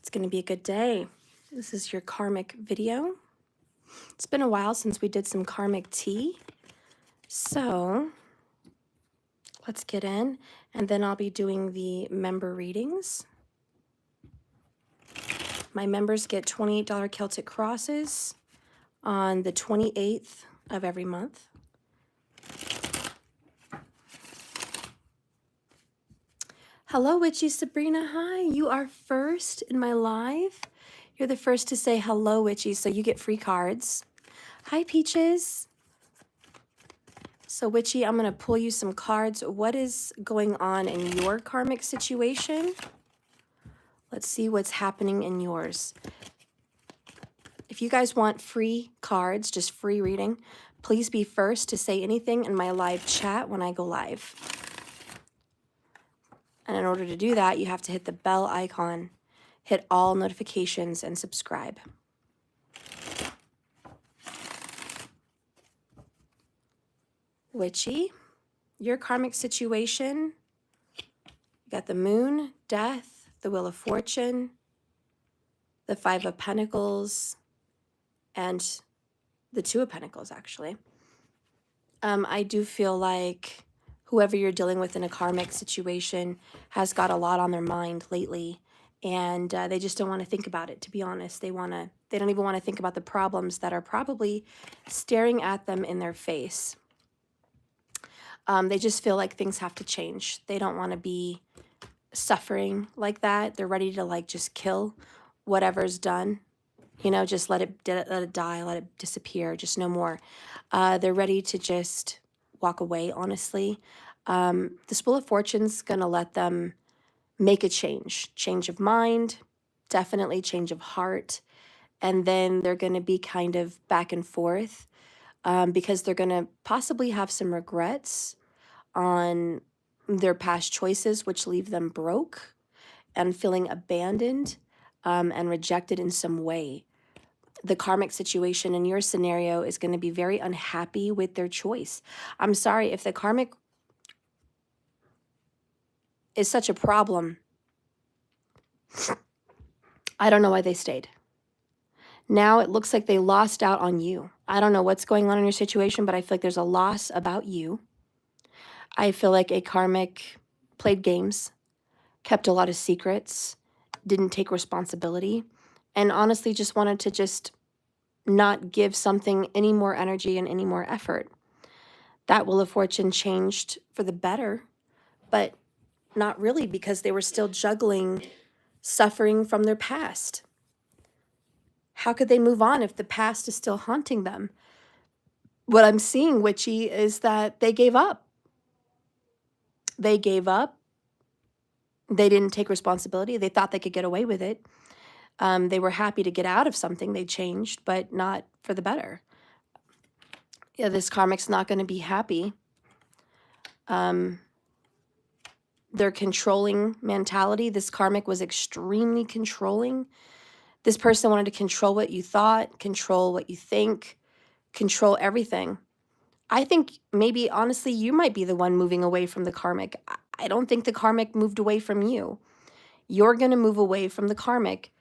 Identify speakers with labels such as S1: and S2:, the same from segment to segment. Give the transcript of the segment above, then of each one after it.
S1: It's going to be a good day. This is your karmic video. It's been a while since we did some karmic tea. So let's get in, and then I'll be doing the member readings. My members get $28 Celtic crosses on the 28th of every month. Hello, Witchy Sabrina. Hi, you are first in my live. You're the first to say hello, Witchy, so you get free cards. Hi, Peaches. So, Witchy, I'm going to pull you some cards. What is going on in your karmic situation? Let's see what's happening in yours. If you guys want free cards, just free reading, please be first to say anything in my live chat when I go live. And in order to do that, you have to hit the bell icon, hit all notifications, and subscribe. Witchy, your karmic situation, you got the Moon, Death, the Wheel of Fortune, the Five of Pentacles, and the Two of Pentacles, actually. I do feel like whoever you're dealing with in a karmic situation has got a lot on their mind lately, and they just don't want to think about it, to be honest. They don't even want to think about the problems that are probably staring at them in their face. They just feel like things have to change. They don't want to be suffering like that. They're ready to like just kill whatever's done. You know, just let it die, let it disappear, just no more. They're ready to just walk away, honestly. This Wheel of Fortune's going to let them make a change of mind, definitely change of heart. And then they're going to be kind of back and forth because they're going to possibly have some regrets on their past choices, which leave them broke and feeling abandoned and rejected in some way. The karmic situation in your scenario is going to be very unhappy with their choice. I'm sorry, if the karmic is such a problem, I don't know why they stayed. Now it looks like they lost out on you. I don't know what's going on in your situation, but I feel like there's a loss about you. I feel like a karmic played games, kept a lot of secrets, didn't take responsibility, and honestly just wanted to just not give something any more energy and any more effort. That Wheel of Fortune changed for the better, but not really, because they were still juggling suffering from their past. How could they move on if the past is still haunting them? What I'm seeing, Witchy, is that they gave up. They gave up. They didn't take responsibility. They thought they could get away with it. They were happy to get out of something. They changed, but not for the better. Yeah, this karmic's not going to be happy. Their controlling mentality, this karmic was extremely controlling. This person wanted to control what you thought, control what you think, control everything. I think maybe, honestly, you might be the one moving away from the karmic. I don't think the karmic moved away from you. You're going to move away from the karmic,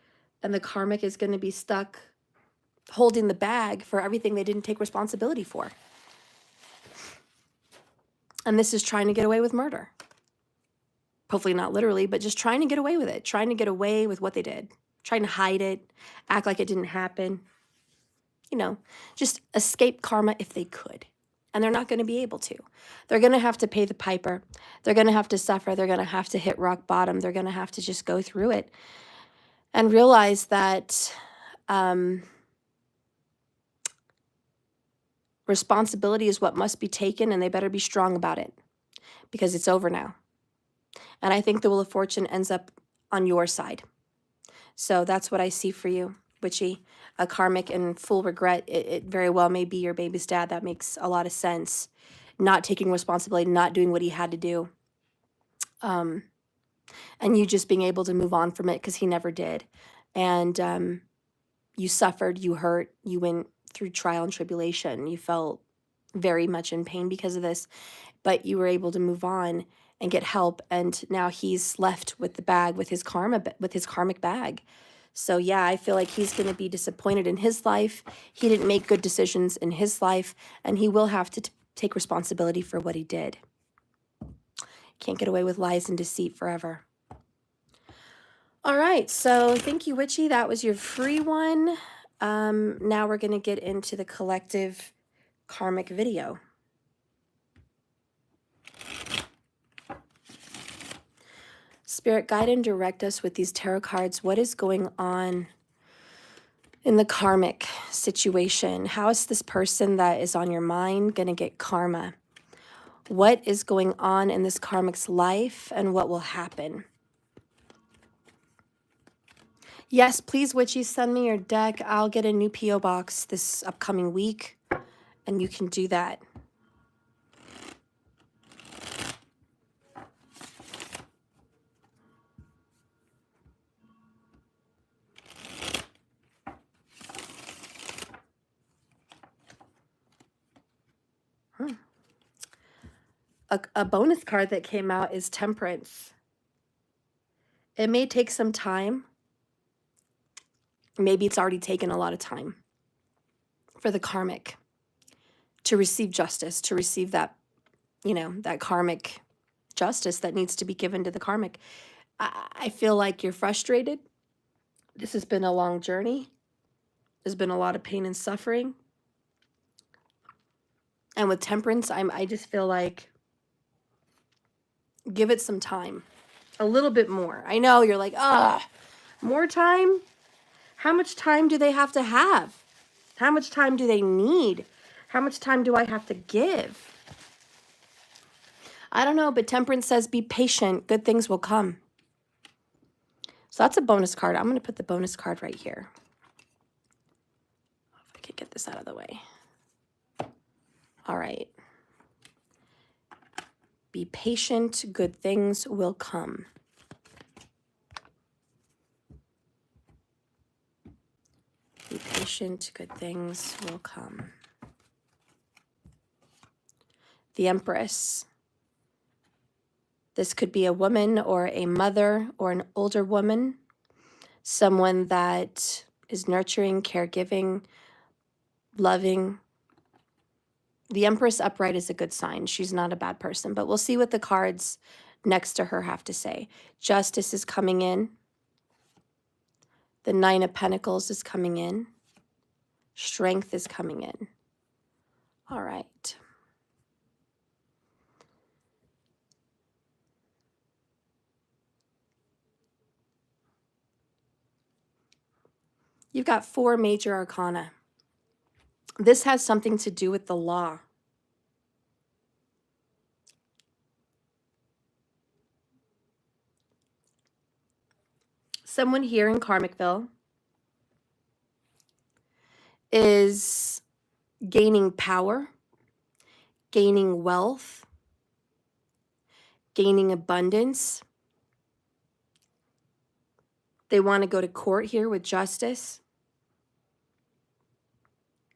S1: and the karmic is going to be stuck holding the bag for everything they didn't take responsibility for. And this is trying to get away with murder. Hopefully not literally, but just trying to get away with it, trying to get away with what they did, trying to hide it, act like it didn't happen. You know, just escape karma if they could. And they're not going to be able to. They're going to have to pay the piper. They're going to have to suffer. They're going to have to hit rock bottom. They're going to have to just go through it and realize that responsibility is what must be taken, and they better be strong about it because it's over now. And I think the Wheel of Fortune ends up on your side. So that's what I see for you, Witchy. A karmic in full regret. It very well may be your baby's dad. That makes a lot of sense. Not taking responsibility, not doing what he had to do. And you just being able to move on from it because he never did. And you suffered, you hurt, you went through trial and tribulation. You felt very much in pain because of this, but you were able to move on and get help. And now he's left with the bag, with his karma, with his karmic bag. So yeah, I feel like he's going to be disappointed in his life. He didn't make good decisions in his life, and he will have to take responsibility for what he did. Can't get away with lies and deceit forever. All right, so thank you, Witchy. That was your free one. Now we're going to get into the collective karmic video. Spirit, guide and direct us with these tarot cards. What is going on in the karmic situation? How is this person that is on your mind going to get karma? What is going on in this karmic's life and what will happen? Yes, please, Witchy, send me your deck. I'll get a new P.O. box this upcoming week, and you can do that. A bonus card that came out is Temperance. It may take some time. Maybe it's already taken a lot of time for the karmic to receive justice, to receive that, you know, that karmic justice that needs to be given to the karmic. I feel like you're frustrated. This has been a long journey. There's been a lot of pain and suffering. And with Temperance, I just feel like give it some time. A little bit more. I know you're like, more time? How much time do they have to have? How much time do they need? How much time do I have to give? I don't know, but Temperance says be patient. Good things will come. So that's a bonus card. I'm going to put the bonus card right here. If I could get this out of the way. All right. Be patient. Good things will come. Be patient. Good things will come. The Empress. This could be a woman or a mother or an older woman, someone that is nurturing, caregiving, loving. The Empress upright is a good sign. She's not a bad person, but we'll see what the cards next to her have to say. Justice is coming in. The Nine of Pentacles is coming in. Strength is coming in. All right. You've got 4 major arcana. This has something to do with the law. Someone here in Karmicville is gaining power, gaining wealth, gaining abundance. They want to go to court here with justice.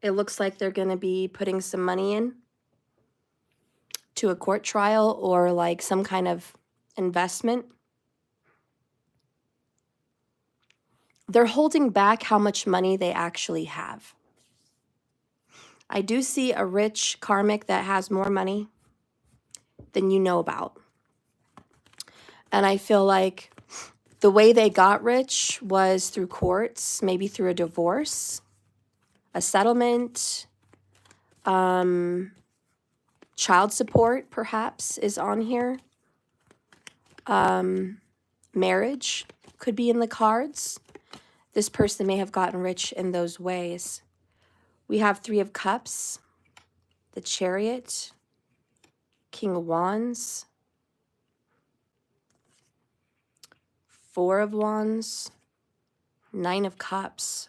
S1: It looks like they're going to be putting some money in to a court trial or like some kind of investment. They're holding back how much money they actually have. I do see a rich karmic that has more money than you know about. And I feel like the way they got rich was through courts, maybe through a divorce, a settlement, child support perhaps is on here. Marriage could be in the cards. This person may have gotten rich in those ways. We have 3 of Cups, the Chariot, King of Wands, 4 of Wands, 9 of Cups,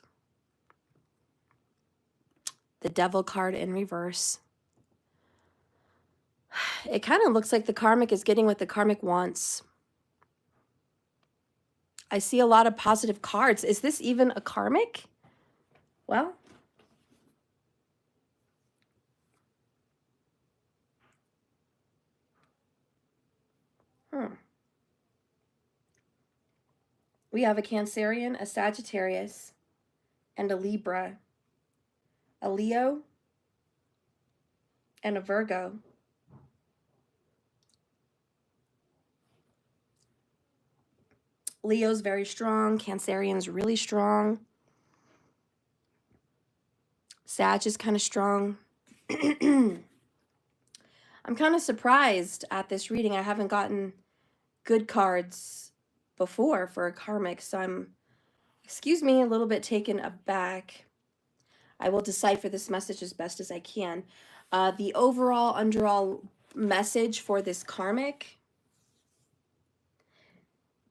S1: the Devil card in reverse. It kind of looks like the karmic is getting what the karmic wants. I see a lot of positive cards. Is this even a karmic? Well, We have a Cancerian, a Sagittarius, and a Libra, a Leo, and a Virgo. Leo's very strong. Cancerian's really strong. Sag is kind of strong. I'm kind of surprised at this reading. I haven't gotten good cards before for a karmic, so I'm, excuse me, a little bit taken aback. I will decipher this message as best as I can. The overall, underall message for this karmic,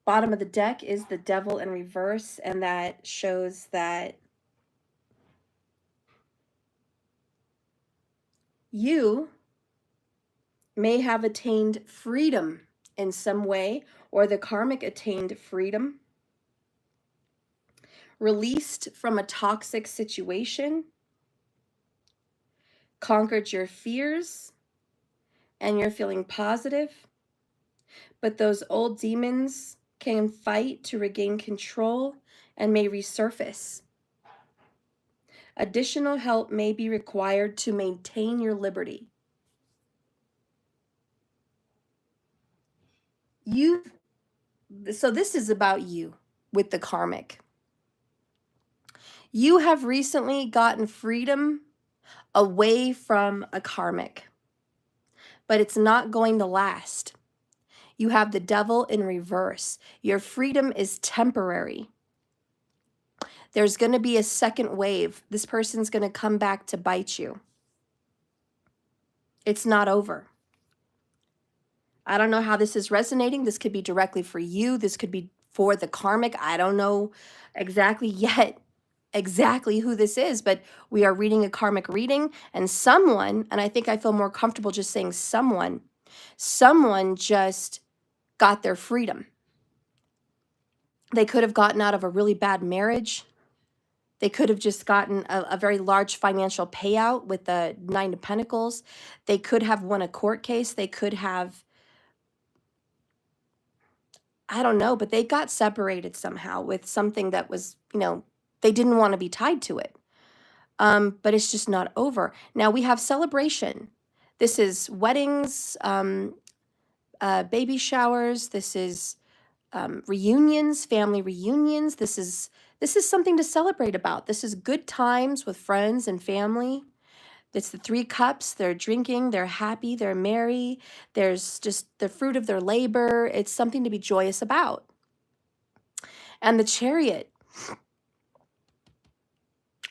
S1: bottom of the deck is the Devil in reverse, and that shows that you may have attained freedom in some way, or the karmic attained freedom, released from a toxic situation, conquered your fears, and you're feeling positive. But those old demons can fight to regain control and may resurface. Additional help may be required to maintain your liberty. So this is about you with the karmic. You have recently gotten freedom away from a karmic, but it's not going to last. You have the Devil in reverse. Your freedom is temporary. There's going to be a second wave. This person's going to come back to bite you. It's not over. I don't know how this is resonating. This could be directly for you. This could be for the karmic. I don't know exactly yet exactly who this is, but we are reading a karmic reading, and someone, and I think I feel more comfortable just saying someone just got their freedom. They could have gotten out of a really bad marriage. They could have just gotten a very large financial payout with the Nine of Pentacles. They could have won a court case. They could have, I don't know, but they got separated somehow with something that was, they didn't want to be tied to it. But it's just not over. Now we have celebration. This is weddings, baby showers. This is reunions, family reunions. This is something to celebrate about. This is good times with friends and family. It's the Three Cups. They're drinking, they're happy, they're merry. There's just the fruit of their labor. It's something to be joyous about. And the Chariot.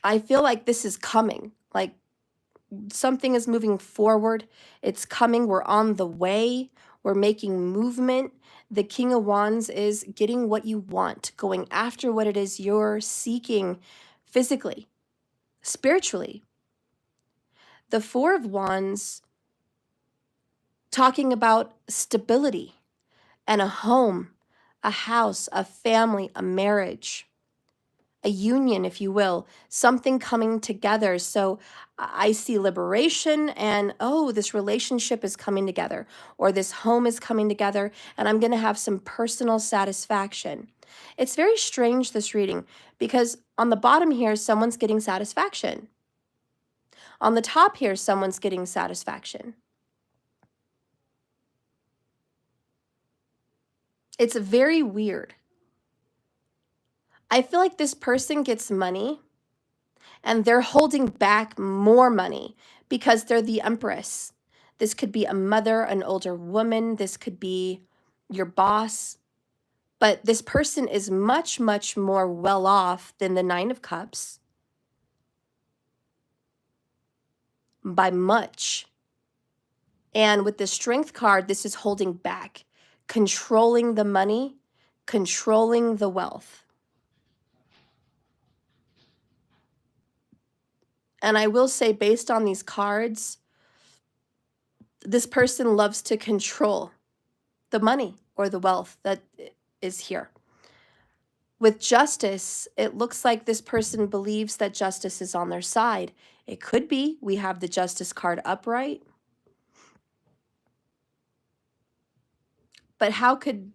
S1: I feel like this is coming. Like something is moving forward. It's coming. We're on the way. We're making movement. The King of Wands is getting what you want, going after what it is you're seeking physically, spiritually. The Four of Wands, talking about stability and a home, a house, a family, a marriage, a union, if you will, something coming together. So I see liberation and, oh, this relationship is coming together, or this home is coming together, and I'm going to have some personal satisfaction. It's very strange, this reading, because on the bottom here, someone's getting satisfaction. On the top here, someone's getting satisfaction. It's very weird. I feel like this person gets money and they're holding back more money because they're the Empress. This could be a mother, an older woman. This could be your boss. But this person is much, much more well off than the Nine of Cups. By much. And with the Strength card, this is holding back, controlling the money, controlling the wealth. And I will say, based on these cards, this person loves to control the money or the wealth that is here. With Justice, it looks like this person believes that justice is on their side. It could be. We have the Justice card upright. But how could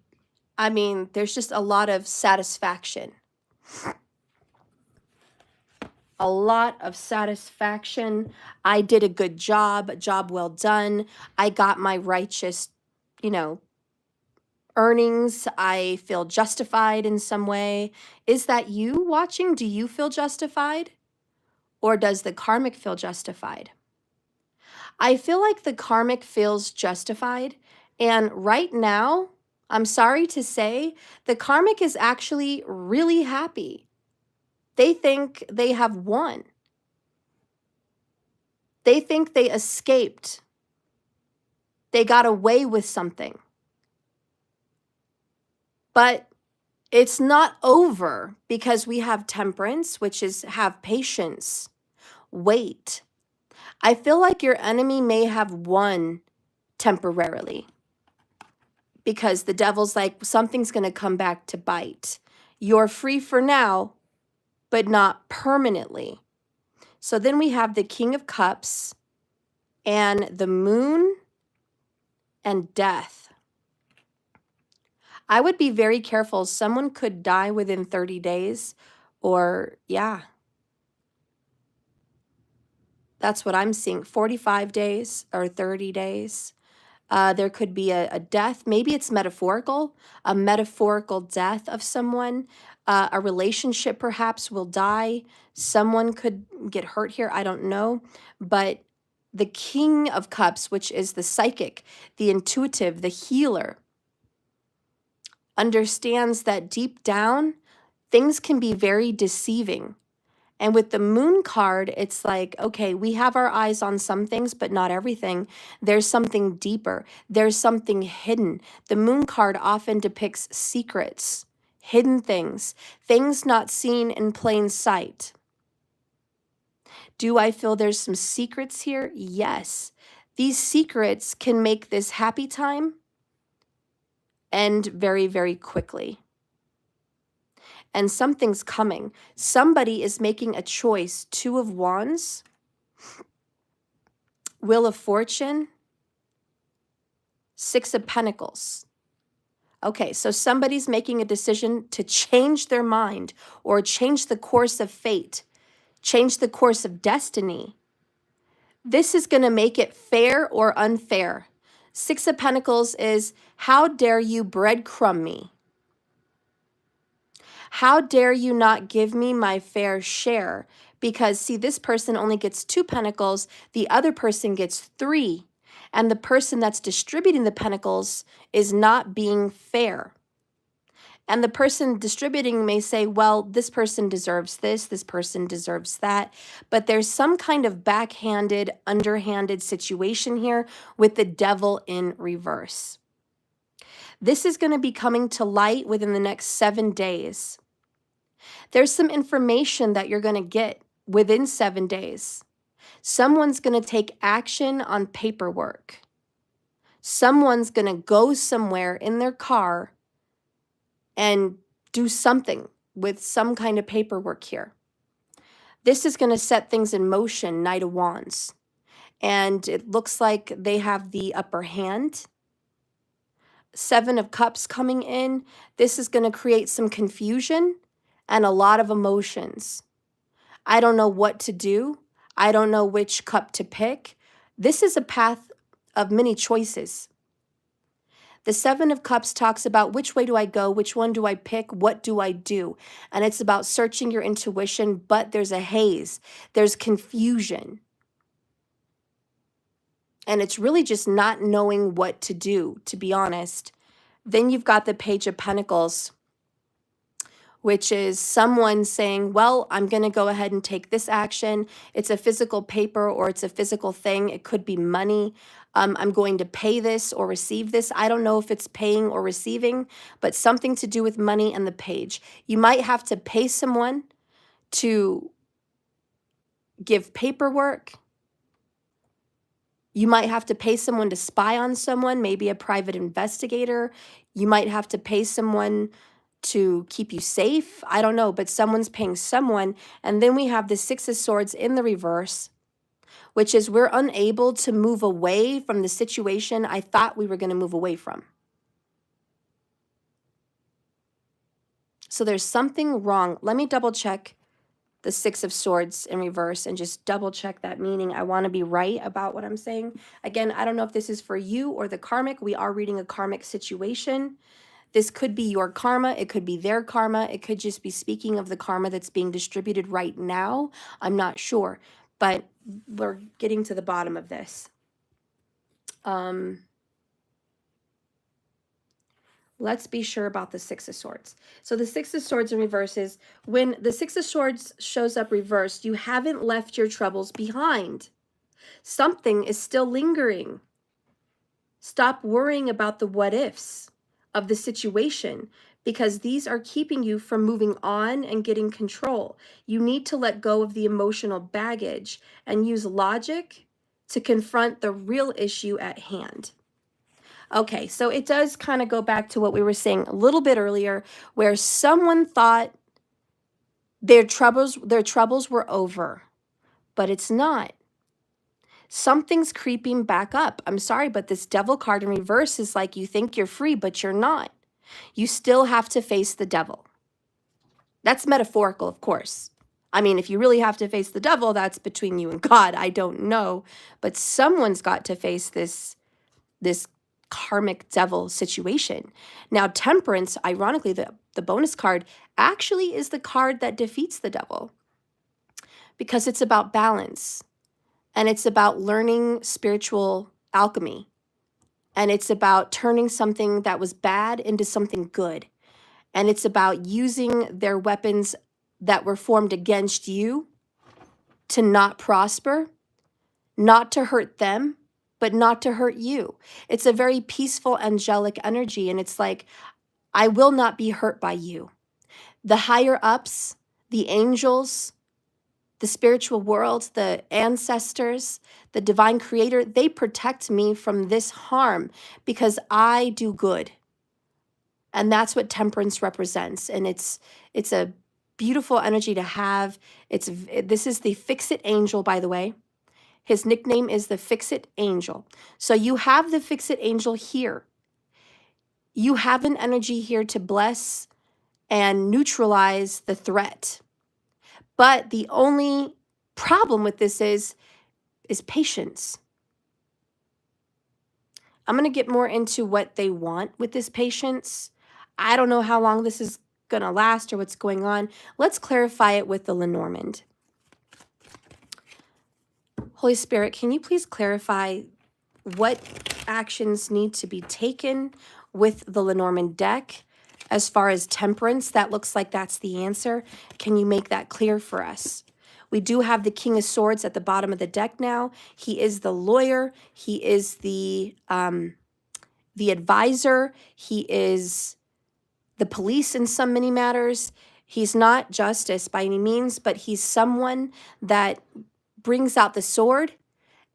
S1: I mean, there's just a lot of satisfaction. A lot of satisfaction. I did a good job, job well done. I got my righteous, you know, earnings. I feel justified in some way. Is that you watching? Do you feel justified? Or does the karmic feel justified? I feel like the karmic feels justified. And right now, I'm sorry to say, the karmic is actually really happy. They think they have won. They think they escaped. They got away with something. But it's not over, because we have temperance, which is have patience, wait. I feel like your enemy may have won temporarily, because the devil's like, something's going to come back to bite. You're free for now, but not permanently. So then we have the King of Cups and the Moon and Death. I would be very careful. Someone could die within 30 days, or yeah. That's what I'm seeing. 45 days or 30 days. There could be a death. Maybe it's metaphorical, a metaphorical death of someone. A relationship perhaps will die. Someone could get hurt here. I don't know. But the King of Cups, which is the psychic, the intuitive, the healer, understands that deep down, things can be very deceiving. And with the Moon card, it's like, okay, we have our eyes on some things, but not everything. There's something deeper. There's something hidden. The Moon card often depicts secrets, hidden things, things not seen in plain sight. Do I feel there's some secrets here? Yes. These secrets can make this happy time end very, very quickly. And something's coming. Somebody is making a choice. Two of Wands, Wheel of Fortune, Six of Pentacles. Okay, so somebody's making a decision to change their mind or change the course of fate, change the course of destiny. This is going to make it fair or unfair. Six of Pentacles is, how dare you breadcrumb me? How dare you not give me my fair share? Because, see, this person only gets 2 pentacles, the other person gets 3. And the person that's distributing the pentacles is not being fair. And the person distributing may say, well, this person deserves this person deserves that. But there's some kind of backhanded, underhanded situation here with the devil in reverse. This is going to be coming to light within the next 7 days. There's some information that you're going to get within 7 days. Someone's going to take action on paperwork. Someone's going to go somewhere in their car and do something with some kind of paperwork here. This is going to set things in motion, Knight of Wands. And it looks like they have the upper hand. 7 of Cups coming in. This is going to create some confusion and a lot of emotions. I don't know what to do. I don't know which cup to pick. This is a path of many choices. The 7 of Cups talks about which way do I go, which one do I pick, what do I do? And it's about searching your intuition, but there's a haze. There's confusion. And it's really just not knowing what to do, to be honest. Then you've got the Page of Pentacles, which is someone saying, well, I'm going to go ahead and take this action. It's a physical paper or it's a physical thing. It could be money. I'm going to pay this or receive this. I don't know if it's paying or receiving, but something to do with money and the page. You might have to pay someone to give paperwork. You might have to pay someone to spy on someone, maybe a private investigator. You might have to pay someone to keep you safe. I don't know, but someone's paying someone. And then we have the 6 of Swords in the reverse, which is we're unable to move away from the situation I thought we were going to move away from. So there's something wrong. Let me double check the Six of Swords in reverse and just double check that meaning. I want to be right about what I'm saying. Again, I don't know if this is for you or the karmic. We are reading a karmic situation. This could be your karma. It could be their karma. It could just be speaking of the karma that's being distributed right now. I'm not sure, but we're getting to the bottom of this. Let's be sure about the Six of Swords. So the Six of Swords in reverse is when the Six of Swords shows up reversed, you haven't left your troubles behind. Something is still lingering. Stop worrying about the what ifs of the situation because these are keeping you from moving on and getting control. You need to let go of the emotional baggage and use logic to confront the real issue at hand. Okay, so it does kind of go back to what we were saying a little bit earlier, where someone thought their troubles were over, but it's not. Something's creeping back up. I'm sorry, but this devil card in reverse is like you think you're free, but you're not. You still have to face the devil. That's metaphorical, of course. I mean, if you really have to face the devil, that's between you and God. I don't know, but someone's got to face this karmic devil situation. Now, Temperance, ironically, the bonus card actually is the card that defeats the devil because it's about balance and it's about learning spiritual alchemy and it's about turning something that was bad into something good. And it's about using their weapons that were formed against you to not prosper, not to hurt them, but not to hurt you. It's a very peaceful, angelic energy. And it's like, I will not be hurt by you. The higher ups, the angels, the spiritual world, the ancestors, the divine creator, they protect me from this harm because I do good. And that's what Temperance represents. And it's a beautiful energy to have. This is the Fix-It Angel, by the way. His nickname is the Fix-It Angel. So you have the Fix-It Angel here. You have an energy here to bless and neutralize the threat. But the only problem with this is patience. I'm going to get more into what they want with this patience. I don't know how long this is going to last or what's going on. Let's clarify it with the Lenormand. Holy Spirit, can you please clarify what actions need to be taken with the Lenormand deck as far as Temperance? That looks like that's the answer. Can you make that clear for us? We do have the King of Swords at the bottom of the deck now. He is the lawyer. He is the advisor. He is the police in some many matters. He's not justice by any means, but he's someone that brings out the sword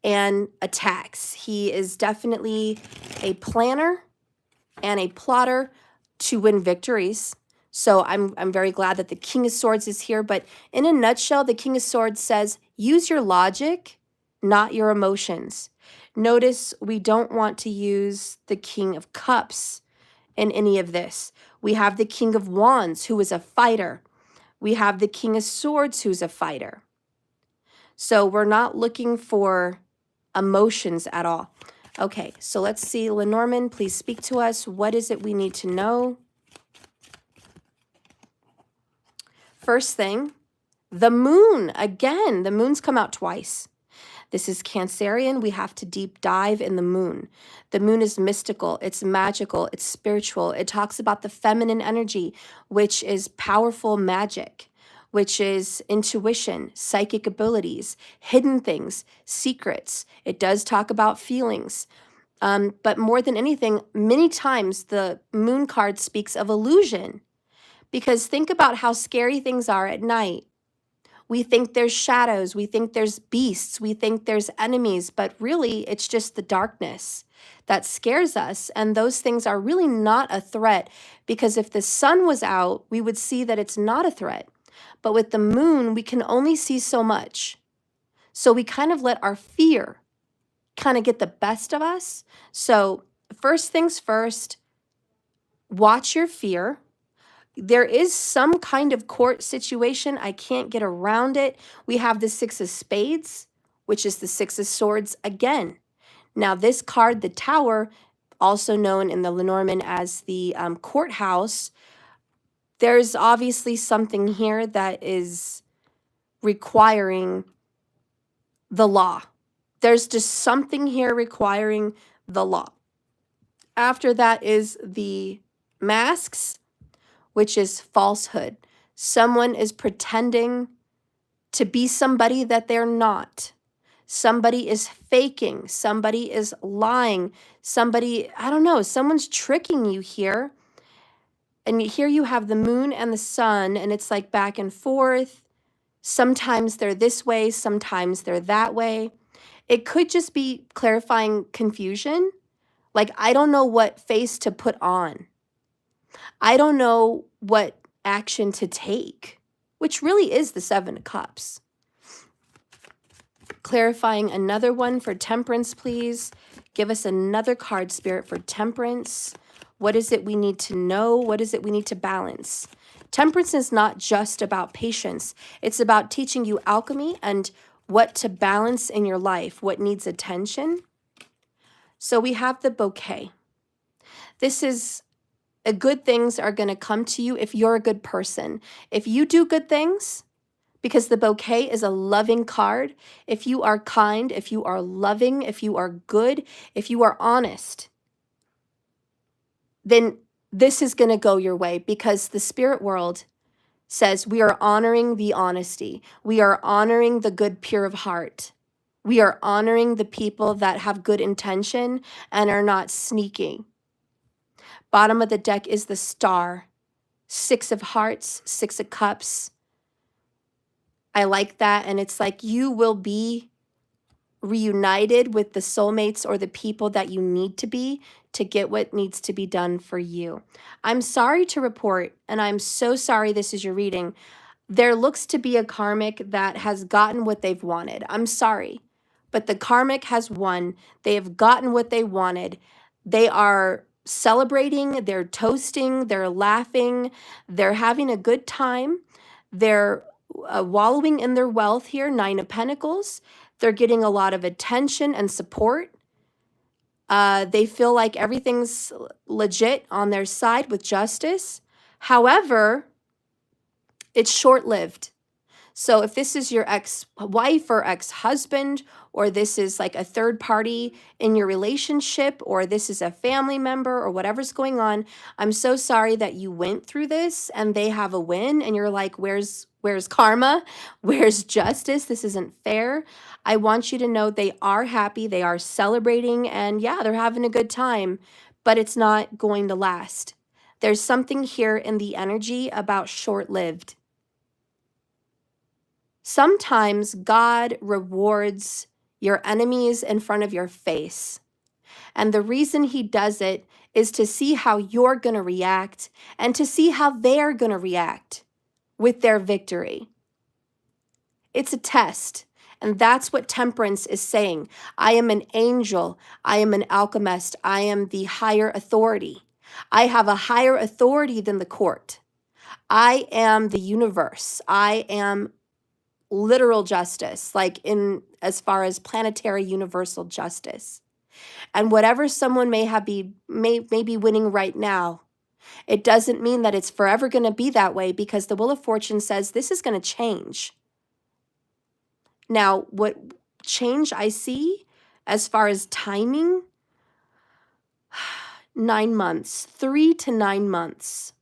S1: and attacks. He is definitely a planner and a plotter to win victories. So I'm very glad that the King of Swords is here. But in a nutshell, the King of Swords says, use your logic, not your emotions. Notice we don't want to use the King of Cups in any of this. We have the King of Wands, who is a fighter. We have the King of Swords, who's a fighter. So we're not looking for emotions at all. Okay, so let's see. Lenormand, please speak to us. What is it we need to know? First thing, the moon. Again, the moon's come out twice. This is Cancerian. We have to deep dive in the moon. The moon is mystical. It's magical. It's spiritual. It talks about the feminine energy, which is powerful magic, which is intuition, psychic abilities, hidden things, secrets. It does talk about feelings. But more than anything, many times the moon card speaks of illusion. Because think about how scary things are at night. We think there's shadows, we think there's beasts, we think there's enemies, but really it's just the darkness that scares us. And those things are really not a threat, because if the sun was out, we would see that it's not a threat. But with the moon, we can only see so much. So we kind of let our fear kind of get the best of us. So first things first, watch your fear. There is some kind of court situation. I can't get around it. We have the Six of Spades, which is the Six of Swords again. Now, this card, the Tower, also known in the Lenormand as the courthouse, there's obviously something here that is requiring the law. There's just something here requiring the law. After that is the masks, which is falsehood. Someone is pretending to be somebody that they're not. Somebody is faking. Somebody is lying. Somebody, I don't know, someone's tricking you here. And here you have the moon and the sun, and it's like back and forth. Sometimes they're this way, sometimes they're that way. It could just be clarifying confusion. Like, I don't know what face to put on. I don't know what action to take, which really is the Seven of Cups. Clarifying another one for Temperance, please. Give us another card, Spirit, for Temperance. What is it we need to know? What is it we need to balance? Temperance is not just about patience. It's about teaching you alchemy and what to balance in your life, what needs attention. So we have the bouquet. This is good things are going to come to you if you're a good person. If you do good things, because the bouquet is a loving card. If you are kind, if you are loving, if you are good, if you are honest, then this is going to go your way, because the spirit world says we are honoring the honesty. We are honoring the good, pure of heart. We are honoring the people that have good intention and are not sneaky. Bottom of the deck is the Star. Six of Hearts, Six of Cups. I like that. And it's like you will be reunited with the soulmates or the people that you need to be to get what needs to be done for you. I'm sorry to report, and I'm so sorry this is your reading. There looks to be a karmic that has gotten what they've wanted. I'm sorry, but the karmic has won. They have gotten what they wanted. They are celebrating, they're toasting, they're laughing, they're having a good time. They're wallowing in their wealth here, Nine of Pentacles. They're getting a lot of attention and support. They feel like everything's legit on their side with justice. However, it's short-lived. So if this is your ex-wife or ex-husband, or this is like a third party in your relationship, or this is a family member or whatever's going on, I'm so sorry that you went through this and they have a win and you're like, where's karma? Where's justice? This isn't fair. I want you to know they are happy, they are celebrating, and yeah, they're having a good time, but it's not going to last. There's something here in the energy about short-lived. Sometimes God rewards your enemies in front of your face. And the reason he does it is to see how you're going to react and to see how they're going to react with their victory. It's a test. And that's what Temperance is saying. I am an angel. I am an alchemist. I am the higher authority. I have a higher authority than the court. I am the universe. I am literal justice, like in as far as planetary universal justice. And whatever someone may be winning right now, it doesn't mean that it's forever going to be that way, because the Wheel of Fortune says this is going to change. Now, what change I see as far as timing, 9 months, 3 to 9 months.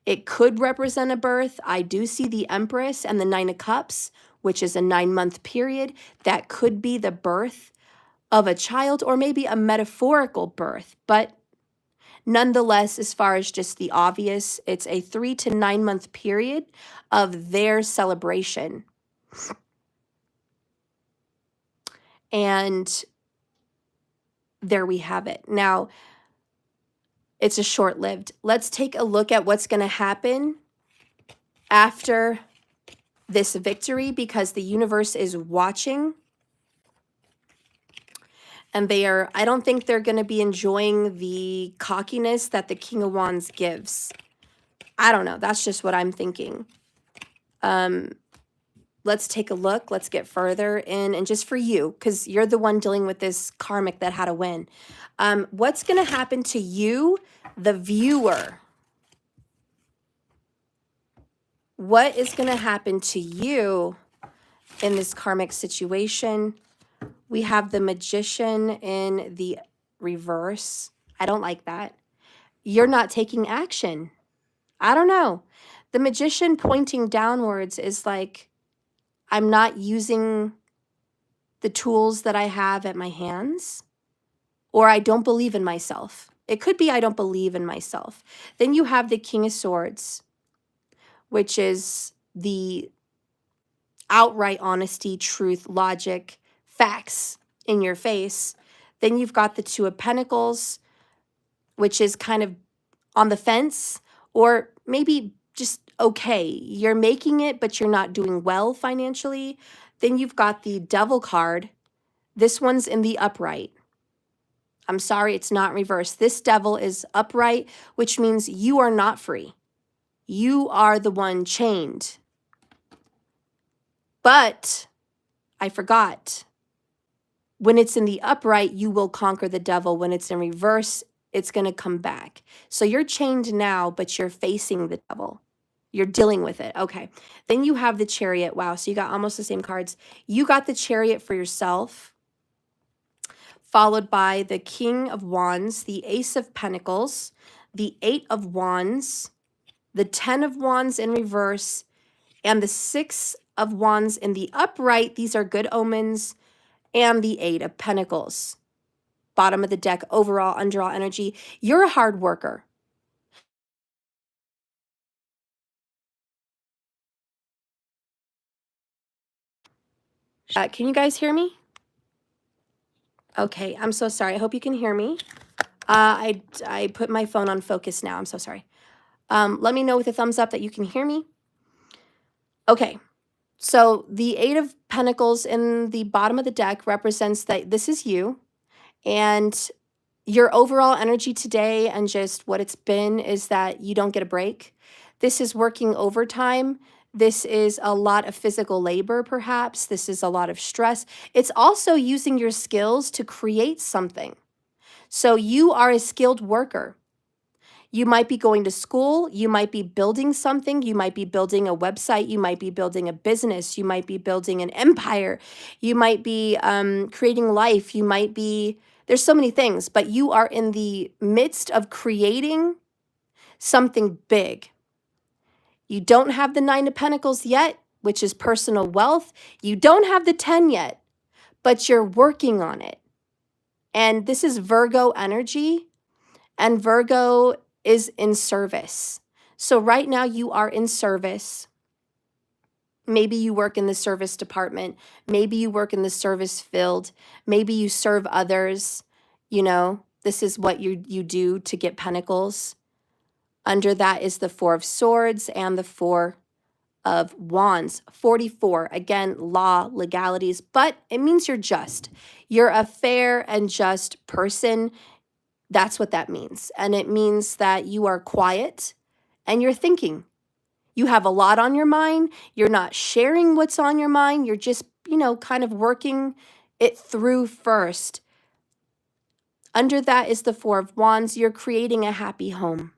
S1: It could represent a birth. I do see the Empress and the Nine of Cups, which is a 9-month period. That could be the birth of a child, or maybe a metaphorical birth. But nonetheless, as far as just the obvious, it's a 3 to 9 month period of their celebration. And there we have it. Now, it's a short-lived. Let's take a look at what's going to happen after this victory, because the universe is watching. And I don't think they're going to be enjoying the cockiness that the King of Wands gives. I don't know. That's just what I'm thinking. Let's take a look. Let's get further in. And just for you, because you're the one dealing with this karmic that had a win. What's going to happen to you, the viewer? What is going to happen to you in this karmic situation? We have the Magician in the reverse. I don't like that. You're not taking action. I don't know. The Magician pointing downwards is like, I'm not using the tools that I have at my hands, or I don't believe in myself. It could be I don't believe in myself. Then you have the King of Swords, which is the outright honesty, truth, logic, facts in your face. Then you've got the Two of Pentacles, which is kind of on the fence, or maybe just okay. You're making it, but you're not doing well financially. Then you've got the Devil card. This one's in the upright. I'm sorry, it's not reversed. This Devil is upright, which means you are not free. You are the one chained. But I forgot. When it's in the upright, you will conquer the devil. When it's in reverse, it's going to come back. So you're chained now, but you're facing the devil. You're dealing with it. Okay. Then you have the Chariot. Wow. So you got almost the same cards. You got the Chariot for yourself, followed by the King of Wands, the Ace of Pentacles, the Eight of Wands, the 10 of Wands in reverse, and the 6 of Wands in the upright. These are good omens. And the Eight of Pentacles. Bottom of the deck, overall, underall energy. You're a hard worker. Can you guys hear me? Okay, I'm so sorry. I hope you can hear me. I put my phone on focus now. I'm so sorry. Let me know with a thumbs up that you can hear me. Okay, so the Eight of Pentacles in the bottom of the deck represents that this is you. And your overall energy today and just what it's been is that you don't get a break. This is working overtime. This is a lot of physical labor, perhaps. This is a lot of stress. It's also using your skills to create something. So you are a skilled worker. You might be going to school. You might be building something. You might be building a website. You might be building a business. You might be building an empire. You might be creating life. You might be, there's so many things, but you are in the midst of creating something big. You don't have the Nine of Pentacles yet, which is personal wealth. You don't have the 10 yet, but you're working on it. And this is Virgo energy, and Virgo is in service. So right now you are in service. Maybe you work in the service department. Maybe you work in the service field. Maybe you serve others. You know, this is what you do to get pentacles. Under that is the Four of Swords and the Four of Wands. 44, again, law, legalities, but it means you're just. You're a fair and just person. That's what that means. And it means that you are quiet and you're thinking. You have a lot on your mind. You're not sharing what's on your mind. You're just, you know, kind of working it through first. Under that is the Four of Wands. You're creating a happy home.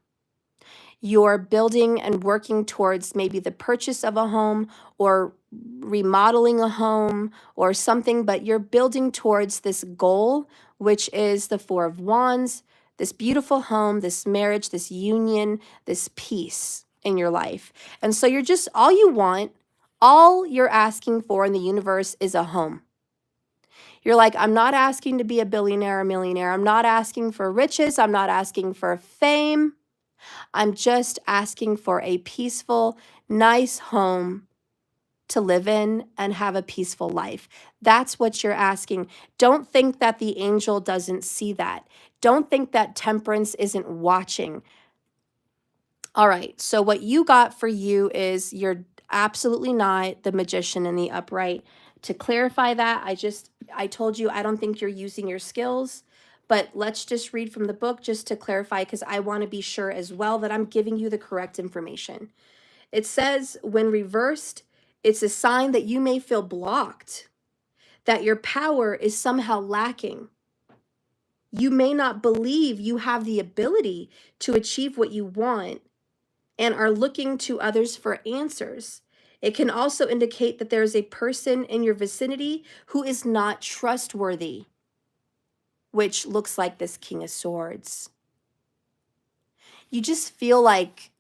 S1: You're building and working towards maybe the purchase of a home or remodeling a home or something, but you're building towards this goal, which is the Four of Wands, this beautiful home, this marriage, this union, this peace in your life. And so you're just, all you want, all you're asking for in the universe is a home. You're like, I'm not asking to be a billionaire or millionaire. I'm not asking for riches. I'm not asking for fame. I'm just asking for a peaceful, nice home to live in and have a peaceful life. That's what you're asking. Don't think that the angel doesn't see that. Don't think that Temperance isn't watching. All right, so what you got for you is you're absolutely not the Magician in the upright. to clarify that, I told you I don't think you're using your skills, but let's just read from the book just to clarify, because I want to be sure as well that I'm giving you the correct information. It says, when reversed, it's a sign that you may feel blocked, that your power is somehow lacking. You may not believe you have the ability to achieve what you want and are looking to others for answers. It can also indicate that there is a person in your vicinity who is not trustworthy, which looks like this King of Swords. You just feel like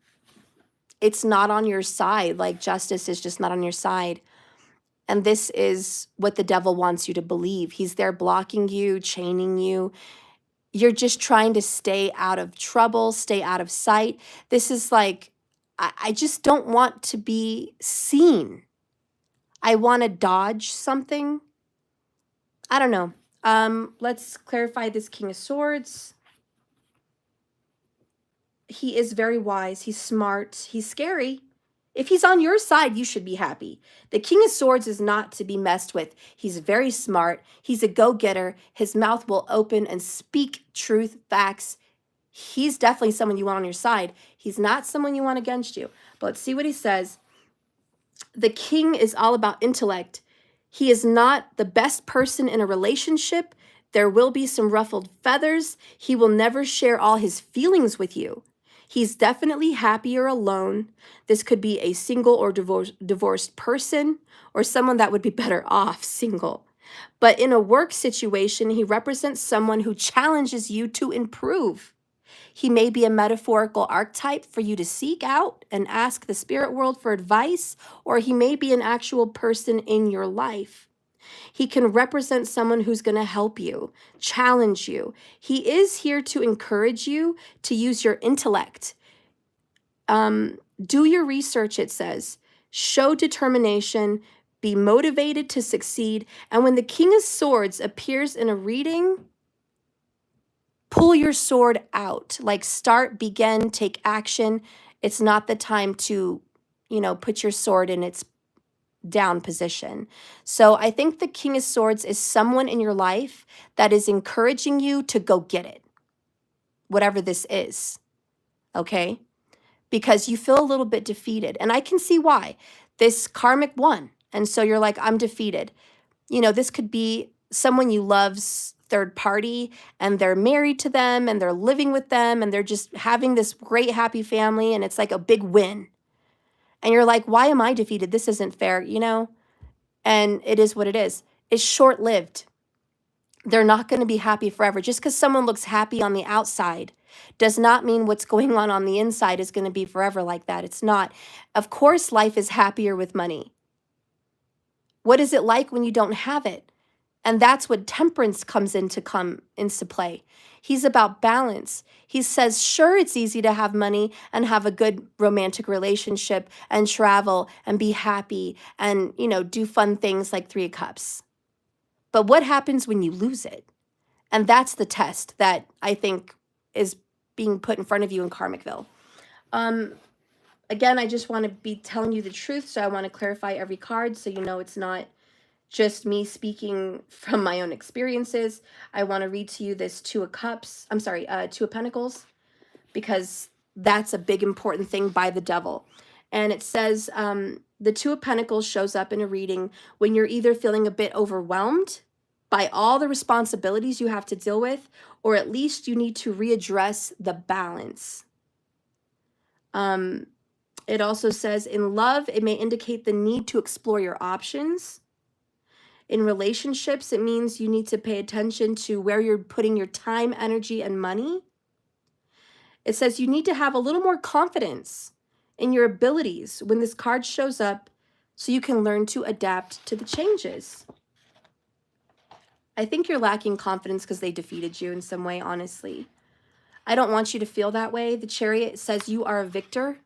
S1: it's not on your side, like justice is just not on your side. And this is what the devil wants you to believe. He's there blocking you, chaining you. You're just trying to stay out of trouble, stay out of sight. This is like, I just don't want to be seen. I want to dodge something. I don't know. Let's clarify this King of Swords. He is very wise. He's smart. He's scary. If he's on your side, you should be happy. The King of Swords is not to be messed with. He's very smart. He's a go-getter. His mouth will open and speak truth, facts. He's definitely someone you want on your side. He's not someone you want against you. But let's see what he says. The king is all about intellect. He is not the best person in a relationship. There will be some ruffled feathers. He will never share all his feelings with you. He's definitely happier alone. This could be a single or divorced person, or someone that would be better off single. But in a work situation, he represents someone who challenges you to improve. He may be a metaphorical archetype for you to seek out and ask the spirit world for advice, or he may be an actual person in your life. He can represent someone who's going to help you, challenge you. He is here to encourage you to use your intellect. Do your research, it says. Show determination, be motivated to succeed. And when the King of Swords appears in a reading, pull your sword out, like start, begin, take action. It's not the time to, put your sword in its down position. So I think the King of Swords is someone in your life that is encouraging you to go get it, whatever this is, okay? Because you feel a little bit defeated. And I can see why. This karmic won. And so you're like, I'm defeated. This could be someone you love's third party, and they're married to them, and they're living with them, and they're just having this great, happy family, and it's like a big win. And you're like, why am I defeated? This isn't fair, And it is what it is. It's short-lived. They're not going to be happy forever. Just because someone looks happy on the outside does not mean what's going on the inside is going to be forever like that. It's not. Of course, life is happier with money. What is it like when you don't have it? And that's what temperance comes into play. He's about balance. He says, sure, it's easy to have money and have a good romantic relationship and travel and be happy and, do fun things like 3 of Cups. But what happens when you lose it? And that's the test that I think is being put in front of you in Karmicville. Again, I just want to be telling you the truth, so I want to clarify every card so it's not just me speaking from my own experiences. I want to read to you this 2 of Cups. I'm sorry, 2 of Pentacles, because that's a big important thing by the devil. And it says the 2 of Pentacles shows up in a reading when you're either feeling a bit overwhelmed by all the responsibilities you have to deal with, or at least you need to readdress the balance. It also says in love, it may indicate the need to explore your options. In relationships, it means you need to pay attention to where you're putting your time, energy, and money. It says you need to have a little more confidence in your abilities when this card shows up so you can learn to adapt to the changes. I think you're lacking confidence because they defeated you in some way, honestly. I don't want you to feel that way. The Chariot says you are a victor.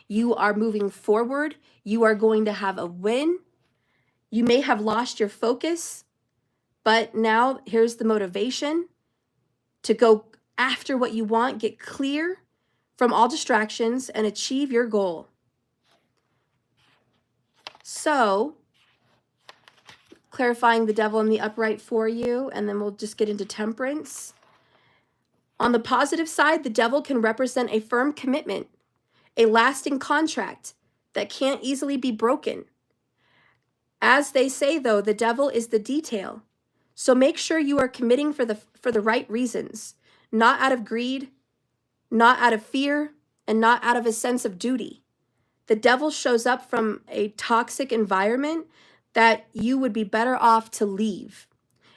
S1: You are moving forward. You are going to have a win. You may have lost your focus, but now here's the motivation to go after what you want, get clear from all distractions, and achieve your goal. So, clarifying the devil in the upright for you, and then we'll just get into temperance. On the positive side, the devil can represent a firm commitment, a lasting contract that can't easily be broken. As they say, though, the devil is the detail. So make sure you are committing for the right reasons, not out of greed, not out of fear, and not out of a sense of duty. The devil shows up from a toxic environment that you would be better off to leave.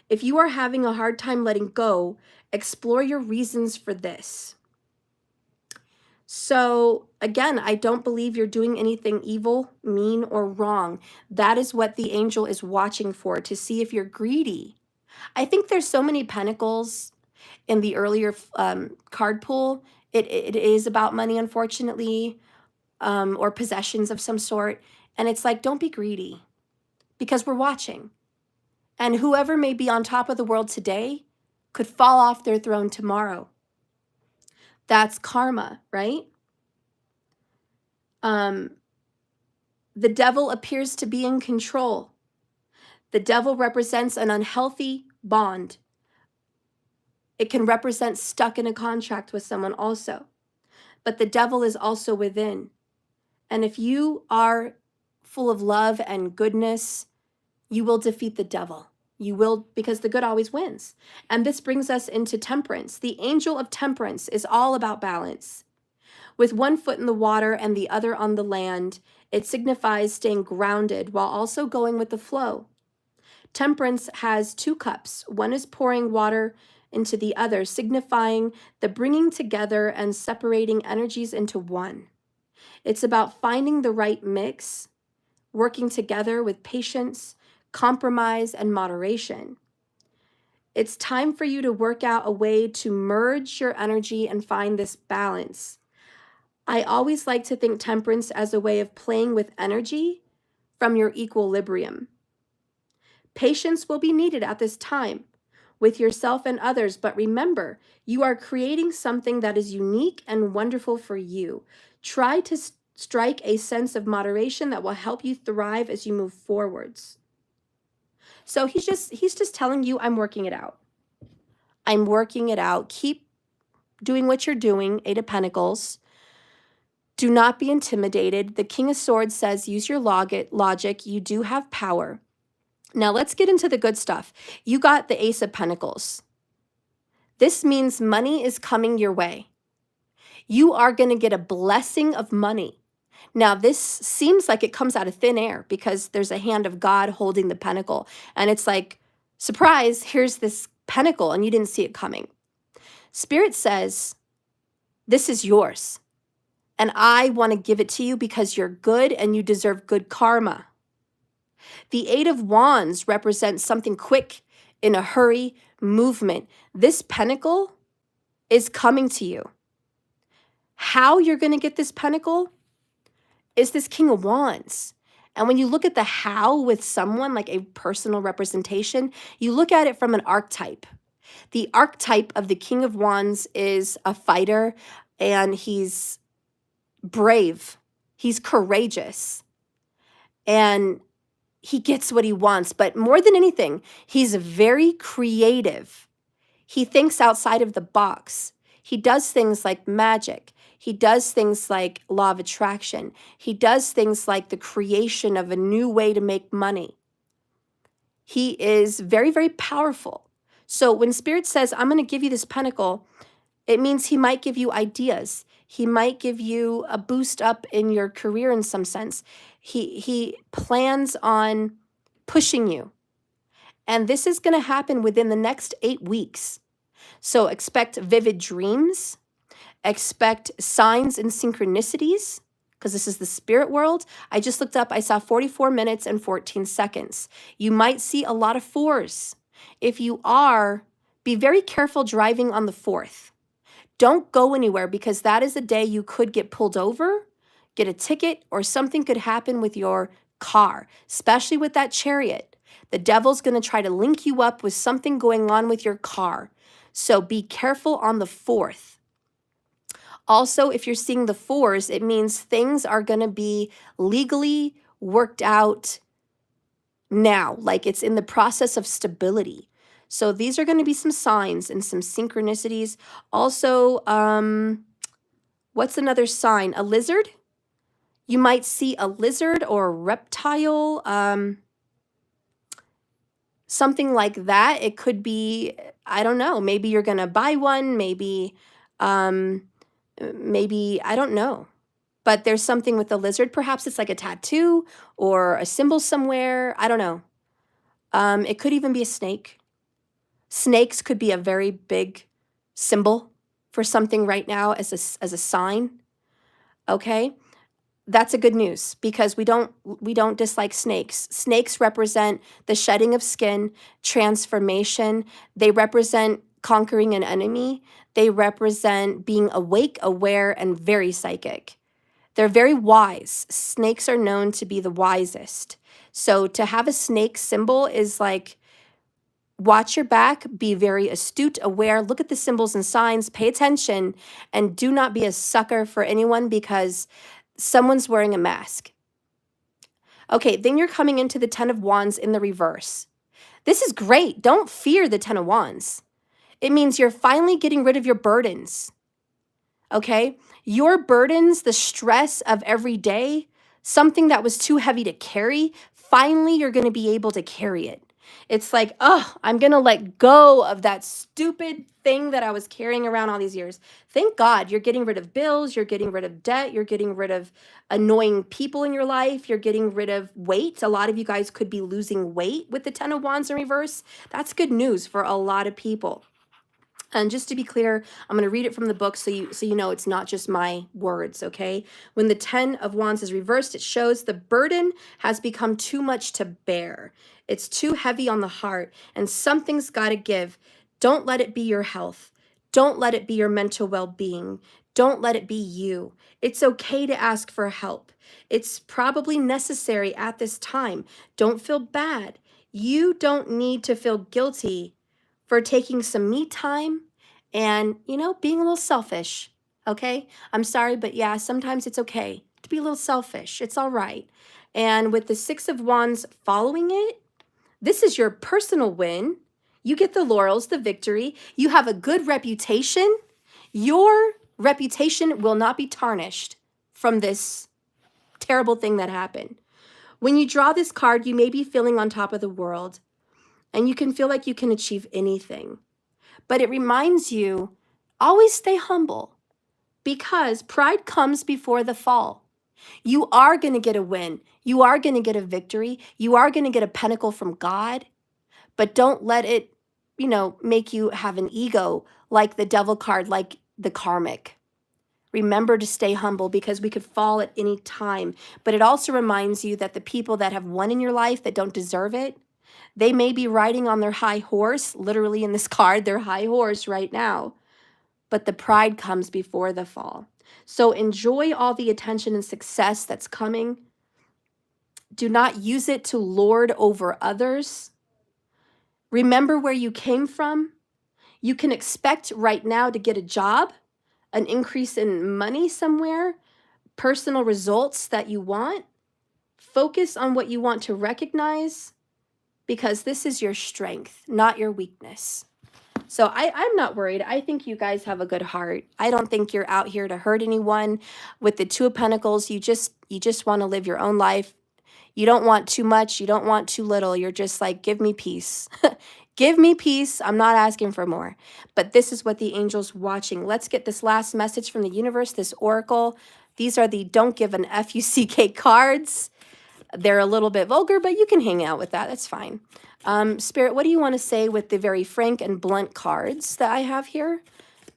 S1: If you are having a hard time letting go, explore your reasons for this. So again, I don't believe you're doing anything evil, mean, or wrong. That is what the angel is watching for, to see if you're greedy. I think there's so many pentacles in the earlier card pool. It is about money, unfortunately, or possessions of some sort. And it's like, don't be greedy, because we're watching. And whoever may be on top of the world today could fall off their throne tomorrow. That's karma, right? The devil appears to be in control. The devil represents an unhealthy bond. It can represent stuck in a contract with someone also. But the devil is also within. And if you are full of love and goodness, you will defeat the devil. You will, because the good always wins. And this brings us into temperance. The angel of temperance is all about balance. With one foot in the water and the other on the land, it signifies staying grounded while also going with the flow. Temperance has two cups. One is pouring water into the other, signifying the bringing together and separating energies into one. It's about finding the right mix, working together with patience, compromise, and moderation. It's time for you to work out a way to merge your energy and find this balance. I always like to think temperance as a way of playing with energy from your equilibrium. Patience will be needed at this time with yourself and others, but remember, you are creating something that is unique and wonderful for you. Try to strike a sense of moderation that will help you thrive as you move forwards. So he's just telling you, I'm working it out. I'm working it out. Keep doing what you're doing, Eight of Pentacles. Do not be intimidated. The King of Swords says, use your logic. You do have power. Now let's get into the good stuff. You got the Ace of Pentacles. This means money is coming your way. You are going to get a blessing of money. Now, this seems like it comes out of thin air because there's a hand of God holding the pentacle. And it's like, surprise, here's this pentacle and you didn't see it coming. Spirit says, this is yours. And I want to give it to you because you're good and you deserve good karma. The Eight of Wands represents something quick, in a hurry, movement. This pentacle is coming to you. How you're going to get this pentacle is this King of Wands. And when you look at the how with someone, like a personal representation, you look at it from an archetype. The archetype of the King of Wands is a fighter, and he's brave. He's courageous. And he gets what he wants. But more than anything, he's very creative. He thinks outside of the box. He does things like magic. He does things like law of attraction. He does things like the creation of a new way to make money. He is very, very powerful. So when Spirit says, I'm going to give you this pentacle, it means he might give you ideas. He might give you a boost up in your career in some sense. He plans on pushing you. And this is going to happen within the next 8 weeks. So expect vivid dreams. Expect signs and synchronicities, because this is the spirit world. I just looked up, I saw 44 minutes and 14 seconds. You might see a lot of 4s. If you are, be very careful driving on the 4th. Don't go anywhere, because that is a day you could get pulled over, get a ticket, or something could happen with your car, especially with that Chariot. The devil's going to try to link you up with something going on with your car. So be careful on the 4th. Also, if you're seeing the 4s, it means things are going to be legally worked out now, like it's in the process of stability. So these are going to be some signs and some synchronicities. Also, what's another sign? A lizard? You might see a lizard or a reptile, something like that. It could be, I don't know, maybe you're going to buy one, maybe, maybe, I don't know. But there's something with the lizard. Perhaps it's like a tattoo or a symbol somewhere. I don't know. It could even be a snake. Snakes could be a very big symbol for something right now as a sign. Okay? That's a good news because we don't dislike snakes. Snakes represent the shedding of skin, transformation. They represent conquering an enemy. They represent being awake, aware, and very psychic. They're very wise. Snakes are known to be the wisest. So to have a snake symbol is like, watch your back, be very astute, aware, look at the symbols and signs, pay attention, and do not be a sucker for anyone because someone's wearing a mask. Okay, then you're coming into the 10 of Wands in the reverse. This is great. Don't fear the 10 of Wands. It means you're finally getting rid of your burdens. Okay? Your burdens, the stress of every day, something that was too heavy to carry, finally you're going to be able to carry it. It's like, oh, I'm going to let go of that stupid thing that I was carrying around all these years. Thank God you're getting rid of bills, you're getting rid of debt, you're getting rid of annoying people in your life, you're getting rid of weight. A lot of you guys could be losing weight with the 10 of Wands in reverse. That's good news for a lot of people. And just to be clear, I'm going to read it from the book so you know it's not just my words, okay? When the 10 of Wands is reversed, it shows the burden has become too much to bear. It's too heavy on the heart, and something's got to give. Don't let it be your health. Don't let it be your mental well-being. Don't let it be you. It's okay to ask for help. It's probably necessary at this time. Don't feel bad. You don't need to feel guilty for taking some me time and, being a little selfish, okay? I'm sorry, but yeah, sometimes it's okay to be a little selfish. It's all right. And with the 6 of Wands following it, this is your personal win. You get the laurels, the victory. You have a good reputation. Your reputation will not be tarnished from this terrible thing that happened. When you draw this card, you may be feeling on top of the world, and you can feel like you can achieve anything. But it reminds you, always stay humble because pride comes before the fall. You are going to get a win. You are going to get a victory. You are going to get a pentacle from God. But don't let it, make you have an ego like the devil card, like the Karmic. Remember to stay humble because we could fall at any time. But it also reminds you that the people that have won in your life that don't deserve it, they may be riding on their high horse, literally in this card, their high horse right now. But the pride comes before the fall. So enjoy all the attention and success that's coming. Do not use it to lord over others. Remember where you came from. You can expect right now to get a job, an increase in money somewhere, personal results that you want. Focus on what you want to recognize, because this is your strength, not your weakness. So I'm not worried. I think you guys have a good heart. I don't think you're out here to hurt anyone. With the 2 of Pentacles, you just want to live your own life. You don't want too much. You don't want too little. You're just like, give me peace. Give me peace. I'm not asking for more. But this is what the angel's watching. Let's get this last message from the universe, this oracle. These are the don't give an F-U-C-K cards. They're a little bit vulgar, but you can hang out with that. That's fine. Spirit, what do you want to say with the very frank and blunt cards that I have here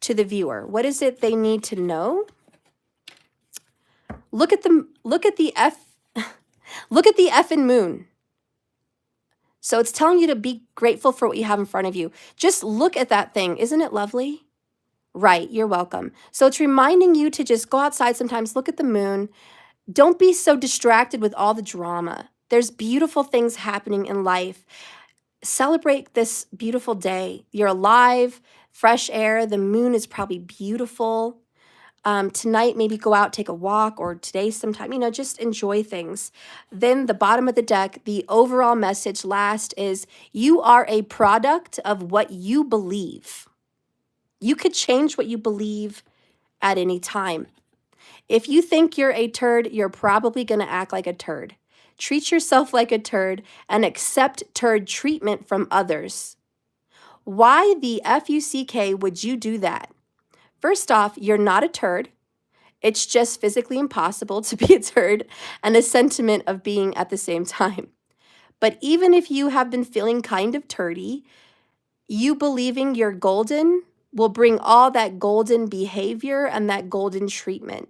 S1: to the viewer? What is it they need to know? Look at the F. Look at the F in Moon. So it's telling you to be grateful for what you have in front of you. Just look at that thing. Isn't it lovely? Right, you're welcome. So it's reminding you to just go outside sometimes, look at the moon. Don't be so distracted with all the drama. There's beautiful things happening in life. Celebrate this beautiful day. You're alive, fresh air. The moon is probably beautiful. Tonight, maybe go out, take a walk, or today sometime, just enjoy things. Then the bottom of the deck, the overall message last is you are a product of what you believe. You could change what you believe at any time. If you think you're a turd, you're probably going to act like a turd. Treat yourself like a turd and accept turd treatment from others. Why the FUCK would you do that? First off, you're not a turd. It's just physically impossible to be a turd and a sentiment of being at the same time. But even if you have been feeling kind of turdy, you believing you're golden will bring all that golden behavior and that golden treatment.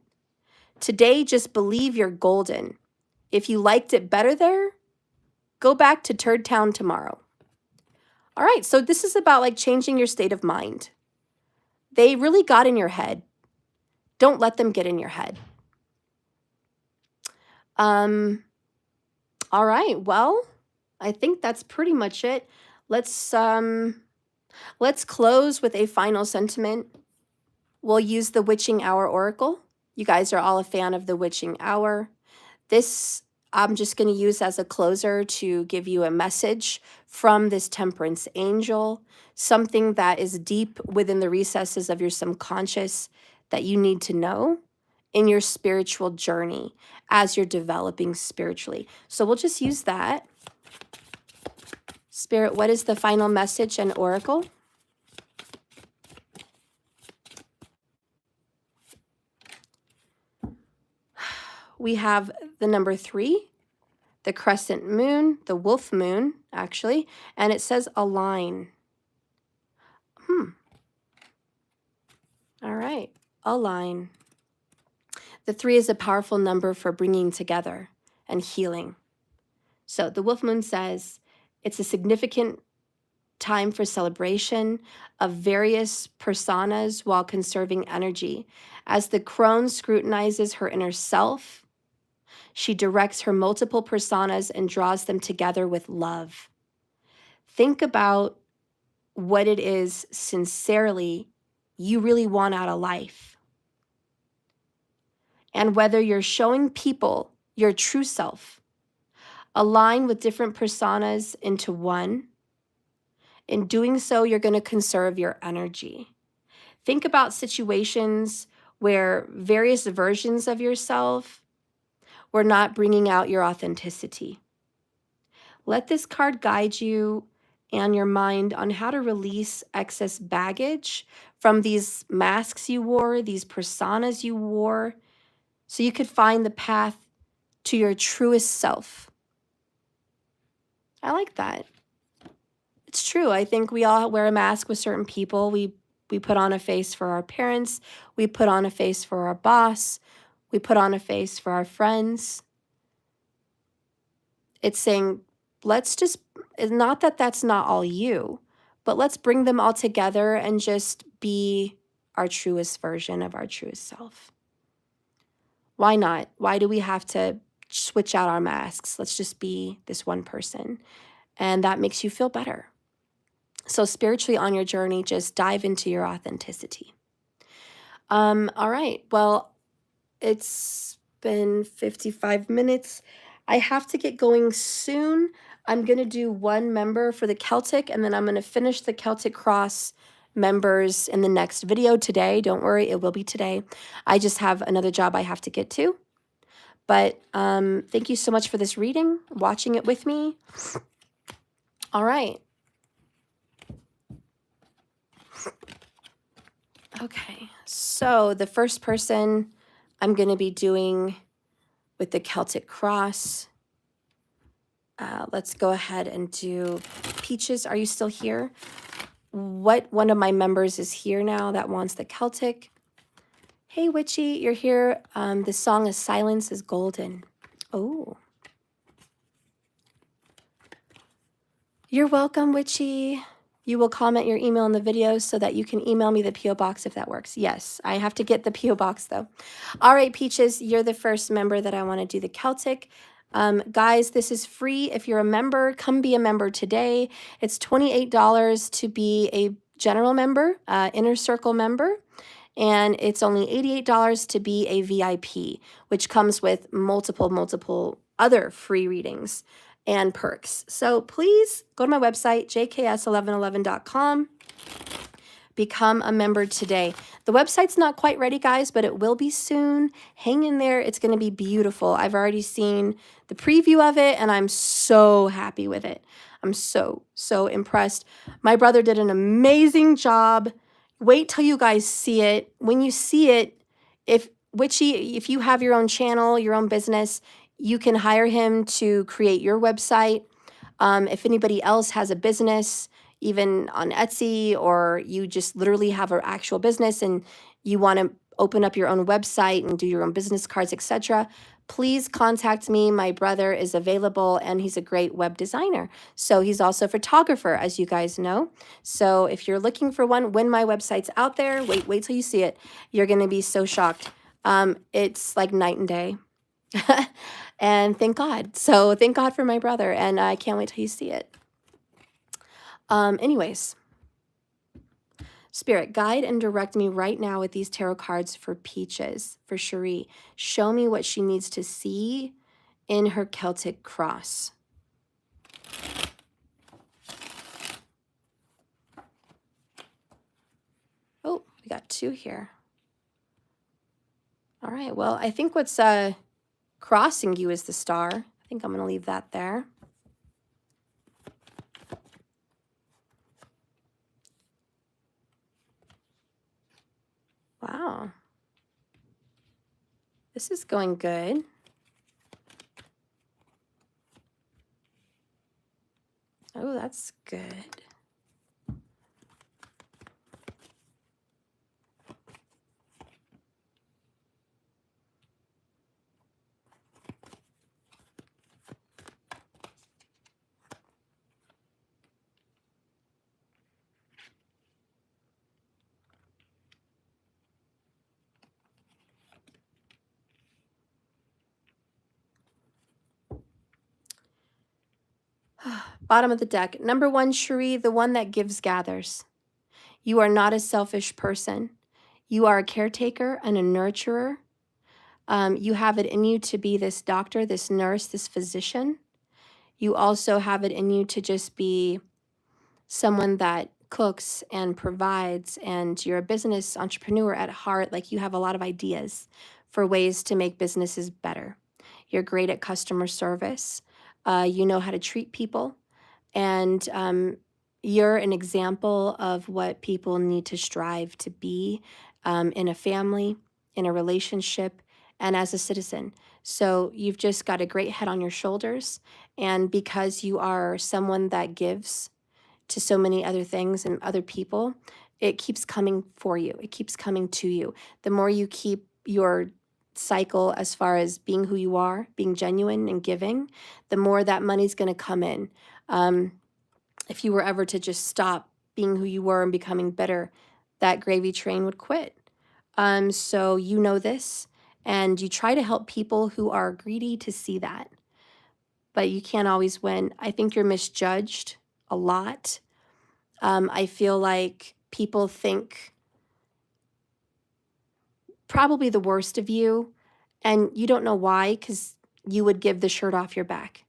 S1: Today, just believe you're golden. If you liked it better there, go back to Turd Town tomorrow. All right, so this is about like changing your state of mind. They really got in your head. Don't let them get in your head. All right, well, I think that's pretty much it. Let's close with a final sentiment. We'll use the Witching Hour Oracle. You guys are all a fan of the Witching Hour. This I'm just going to use as a closer to give you a message from this Temperance Angel, something that is deep within the recesses of your subconscious that you need to know in your spiritual journey as you're developing spiritually. So we'll just use that. Spirit, what is the final message and oracle? We have the number 3, the crescent moon, the wolf moon, actually, and it says align. All right, align. The 3 is a powerful number for bringing together and healing. So the wolf moon says it's a significant time for celebration of various personas while conserving energy. As the crone scrutinizes her inner self, she directs her multiple personas and draws them together with love. Think about what it is sincerely you really want out of life. And whether you're showing people your true self, align with different personas into one. In doing so, you're going to conserve your energy. Think about situations where various versions of yourself were not bringing out your authenticity. Let this card guide you and your mind on how to release excess baggage from these masks you wore, these personas you wore, so you could find the path to your truest self. I like that. It's true. I think we all wear a mask with certain people. We put on a face for our parents. We put on a face for our boss. We put on a face for our friends. It's saying, let's just, it's not that that's not all you, but let's bring them all together and just be our truest version of our truest self. Why not? Why do we have to switch out our masks? Let's just be this one person. And that makes you feel better. So spiritually on your journey, just dive into your authenticity. All right. Well, it's been 55 minutes. I have to get going soon. I'm going to do one member for the Celtic, and then I'm going to finish the Celtic Cross members in the next video today. Don't worry, it will be today. I just have another job I have to get to. But thank you so much for this reading, watching it with me. All right. Okay, so the first person I'm going to be doing with the Celtic Cross. Let's go ahead and do Peaches. Are you still here? What one of my members is here now that wants the Celtic? Hey, Witchy, you're here. The song of Silence is Golden. Oh. You're welcome, Witchy. You will comment your email in the video so that you can email me the P.O. Box if that works. Yes, I have to get the P.O. Box, though. All right, Peaches, you're the first member that I want to do the Celtic. Guys, this is free. If you're a member, come be a member today. It's $28 to be a general member, inner circle member. and it's only $88 to be a VIP, which comes with multiple other free readings and perks. So please go to my website, jks1111.com. Become a member today. The website's not quite ready, guys, but it will be soon. Hang in there. It's going to be beautiful. I've already seen the preview of it, and I'm so happy with it. I'm so impressed. My brother did an amazing job. Wait till you guys see it. When you see it, if you have your own channel, your own business, you can hire him to create your website. If anybody else has a business, even on Etsy, or you just literally have an actual business and you want to open up your own website and do your own business cards, etc., please contact me. My brother is available, and he's a great web designer. So he's also a photographer, as you guys know. So if you're looking for one, when my website's out there, wait till you see it. You're going to be so shocked. It's like night and day. And thank God. So thank God for my brother, and I can't wait till you see it. Anyways, Spirit, guide and direct me right now with these tarot cards for Peaches, for Cherie. Show me what she needs to see in her Celtic cross. Oh, we got two here. All right, well, I think what's crossing you is the star. I think I'm going to leave that there. Wow. This is going good. Oh, that's good. Bottom of the deck. Number one, Cherie, the one that gives gathers. You are not a selfish person. You are a caretaker and a nurturer. You have it in you to be this doctor, this nurse, this physician. You also have it in you to just be someone that cooks and provides, and you're a business entrepreneur at heart. Like, you have a lot of ideas for ways to make businesses better. You're great at customer service. You know how to treat people. And you're an example of what people need to strive to be in a family, in a relationship, and as a citizen. So you've just got a great head on your shoulders. And because you are someone that gives to so many other things and other people, it keeps coming for you. It keeps coming to you. The more you keep your cycle as far as being who you are, being genuine and giving, the more that money's going to come in. If you were ever to just stop being who you were and becoming bitter, that gravy train would quit. So you know this, and you try to help people who are greedy to see that. But you can't always win. I think you're misjudged a lot. I feel like people think probably the worst of you, and you don't know why, because you would give the shirt off your back.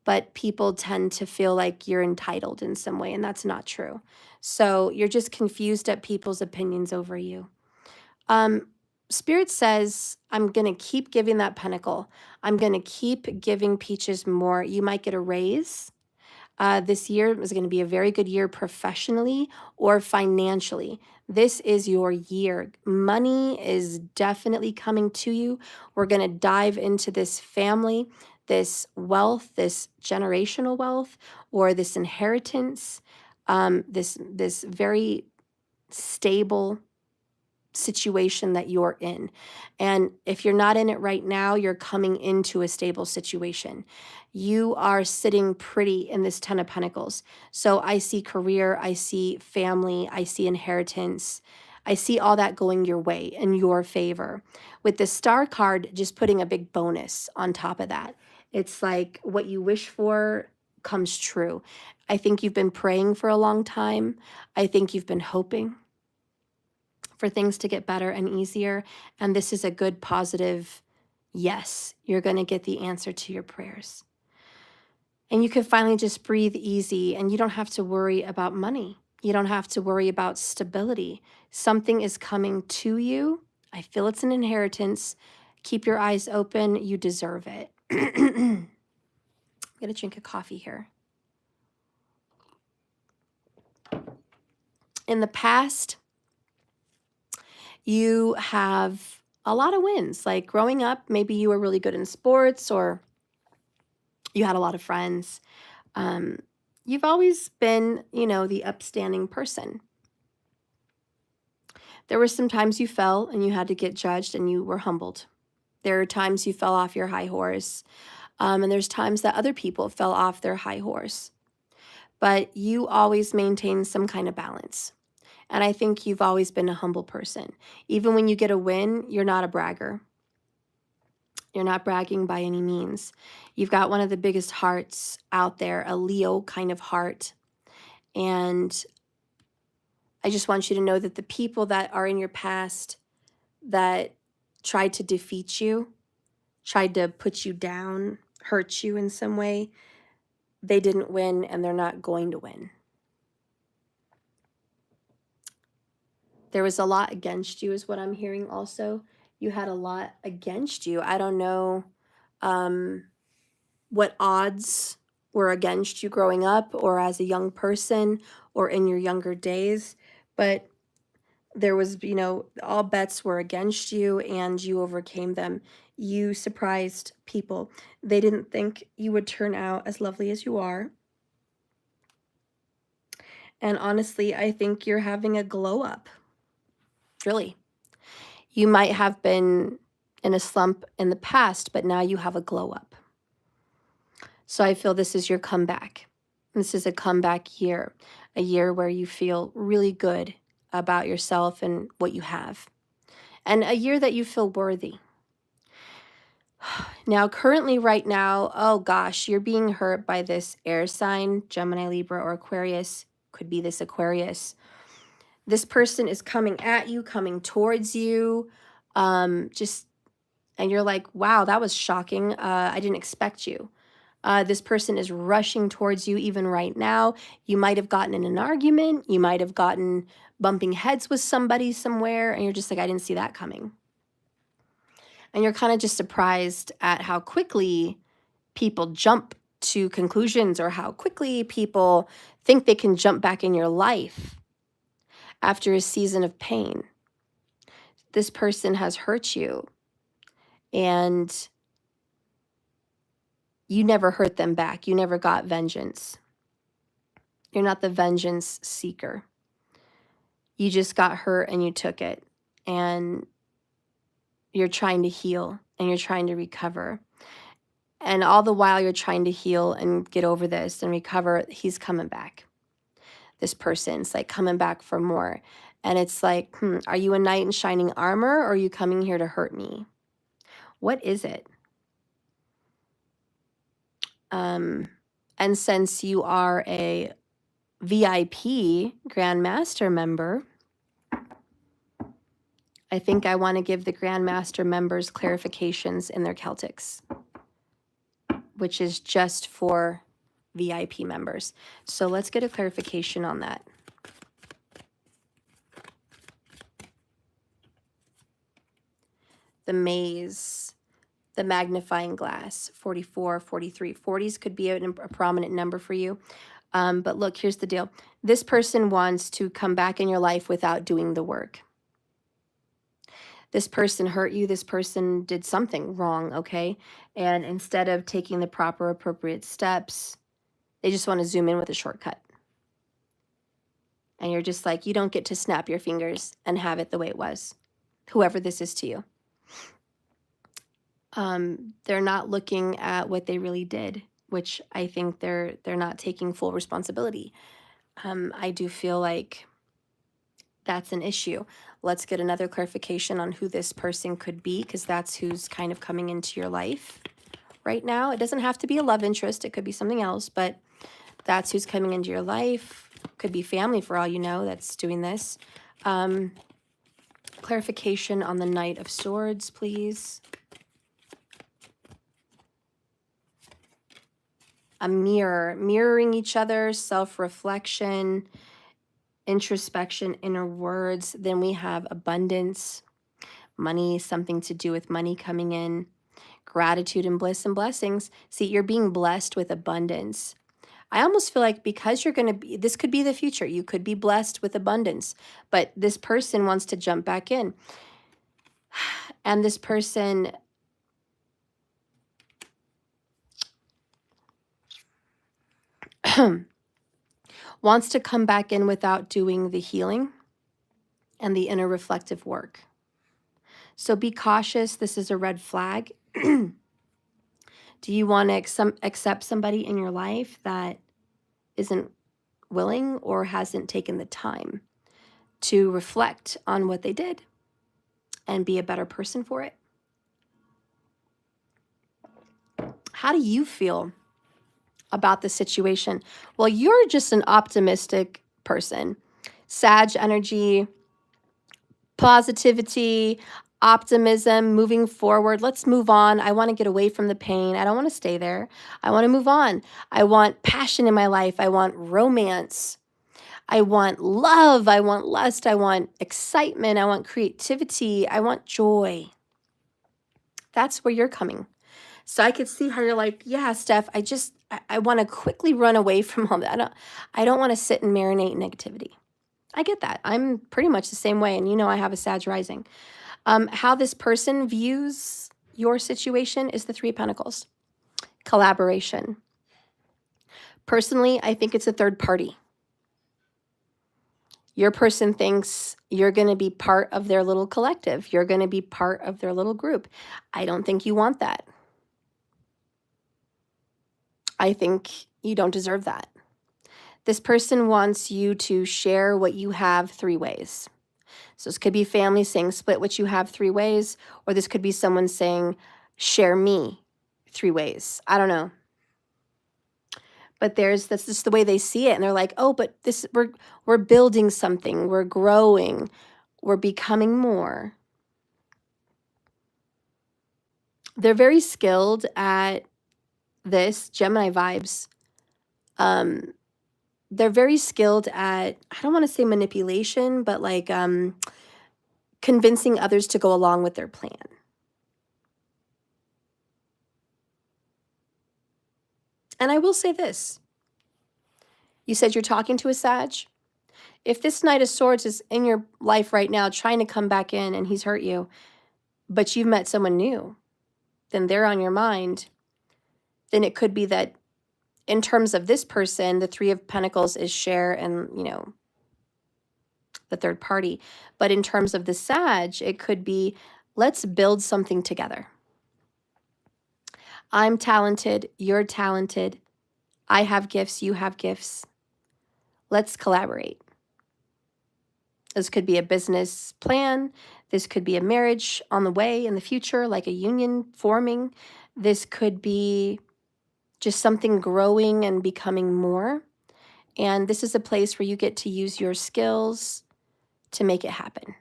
S1: But people tend to feel like you're entitled in some way, and that's not true. So you're just confused at people's opinions over you. Spirit says, I'm going to keep giving that pentacle. I'm going to keep giving Peaches more. You might get a raise. This year is going to be a very good year professionally or financially. This is your year. Money is definitely coming to you. We're going to dive into this family, this wealth, this generational wealth, or this inheritance, this very stable situation that you're in. And if you're not in it right now, you're coming into a stable situation. You are sitting pretty in this 10 of Pentacles. So I see career, I see family, I see inheritance. I see all that going your way in your favor. With the Star card, just putting a big bonus on top of that. It's like what you wish for comes true. I think you've been praying for a long time. I think you've been hoping for things to get better and easier. And this is a good, positive yes. You're going to get the answer to your prayers. And you can finally just breathe easy, and you don't have to worry about money. You don't have to worry about stability. Something is coming to you. I feel it's an inheritance. Keep your eyes open. You deserve it. I'm going to drink a coffee here. In the past, you have a lot of wins. Like growing up, maybe you were really good in sports, or you had a lot of friends. You've always been, the upstanding person. There were some times you fell and you had to get judged and you were humbled. There are times you fell off your high horse. And there's times that other people fell off their high horse. But you always maintain some kind of balance. And I think you've always been a humble person. Even when you get a win, you're not a bragger. You're not bragging by any means. You've got one of the biggest hearts out there, a Leo kind of heart. And I just want you to know that the people that are in your past that tried to defeat you, tried to put you down, hurt you in some way, they didn't win, and they're not going to win. There was a lot against you is what I'm hearing also. You had a lot against you. I don't know what odds were against you growing up or as a young person or in your younger days, but there was, all bets were against you and you overcame them. You surprised people. They didn't think you would turn out as lovely as you are. And honestly, I think you're having a glow up. Really. You might have been in a slump in the past, but now you have a glow up. So I feel this is your comeback. This is a comeback year, a year where you feel really good about yourself and what you have, and a year that you feel worthy. Now, currently right now, oh gosh, you're being hurt by this air sign, Gemini, Libra, or Aquarius. Could be this Aquarius. This person is coming at you, coming towards you, and you're like, wow, that was shocking. I didn't expect you. This person is rushing towards you even right now. You might have gotten in an argument. You might have gotten bumping heads with somebody somewhere, and you're just like, I didn't see that coming. And you're kind of just surprised at how quickly people jump to conclusions, or how quickly people think they can jump back in your life after a season of pain. This person has hurt you, and you never hurt them back. You never got vengeance. You're not the vengeance seeker. You just got hurt and you took it. And you're trying to heal and you're trying to recover. And all the while you're trying to heal and get over this and recover, he's coming back. This person's like coming back for more. And it's like, are you a knight in shining armor, or are you coming here to hurt me? What is it? And since you are a VIP Grand Master member, I think I want to give the Grand Master members clarifications in their Celtics, which is just for VIP members. So let's get a clarification on that. The maze, the magnifying glass, 44, 43. 40s could be a prominent number for you. But look, here's the deal. This person wants to come back in your life without doing the work. This person hurt you. This person did something wrong, okay? And instead of taking the proper, appropriate steps, they just want to zoom in with a shortcut. And you're just like, you don't get to snap your fingers and have it the way it was, whoever this is to you. They're not looking at what they really did, which I think they're not taking full responsibility. I do feel like that's an issue. Let's get another clarification on who this person could be, because that's who's kind of coming into your life right now. It doesn't have to be a love interest. It could be something else, but that's who's coming into your life. Could be family for all you know that's doing this. Clarification on the Knight of Swords, please. A mirror, mirroring each other, self-reflection, introspection, inner words. Then we have abundance, money, something to do with money coming in, gratitude and bliss and blessings. See, you're being blessed with abundance. I almost feel like because you're going to be, this could be the future. You could be blessed with abundance, but this person wants to jump back in. And this person wants to come back in without doing the healing and the inner reflective work. So be cautious. This is a red flag. Do you want to accept somebody in your life that isn't willing or hasn't taken the time to reflect on what they did and be a better person for it? How do you feel about the situation? Well, you're just an optimistic person. Sag energy, positivity, optimism, moving forward. Let's move on. I want to get away from the pain. I don't want to stay there. I want to move on. I want passion in my life. I want romance. I want love. I want lust. I want excitement. I want creativity. I want joy. That's where you're coming. So I could see how you're like, yeah, Steph, I want to quickly run away from all that. I don't want to sit and marinate in negativity. I get that. I'm pretty much the same way. And you know, I have a Sag rising. How this person views your situation is the Three of Pentacles. Collaboration. Personally, I think it's a third party. Your person thinks you're going to be part of their little collective. You're going to be part of their little group. I don't think you want that. I think you don't deserve that. This person wants you to share what you have 3 ways. So this could be family saying split what you have 3 ways, or this could be someone saying share me 3 ways. I don't know. But that's just the way they see it. And they're like, oh, but we're building something. We're growing. We're becoming more. They're very skilled at this, Gemini vibes. They're very skilled at, I don't want to say manipulation, but like convincing others to go along with their plan. And I will say this. You said you're talking to a Sag. If this Knight of Swords is in your life right now trying to come back in and he's hurt you, but you've met someone new, then they're on your mind, then it could be that in terms of this person, the Three of Pentacles is share and, you know, the third party. But in terms of the Sag, it could be, let's build something together. I'm talented, you're talented. I have gifts, you have gifts. Let's collaborate. This could be a business plan. This could be a marriage on the way in the future, like a union forming. This could be just something growing and becoming more. And this is a place where you get to use your skills to make it happen.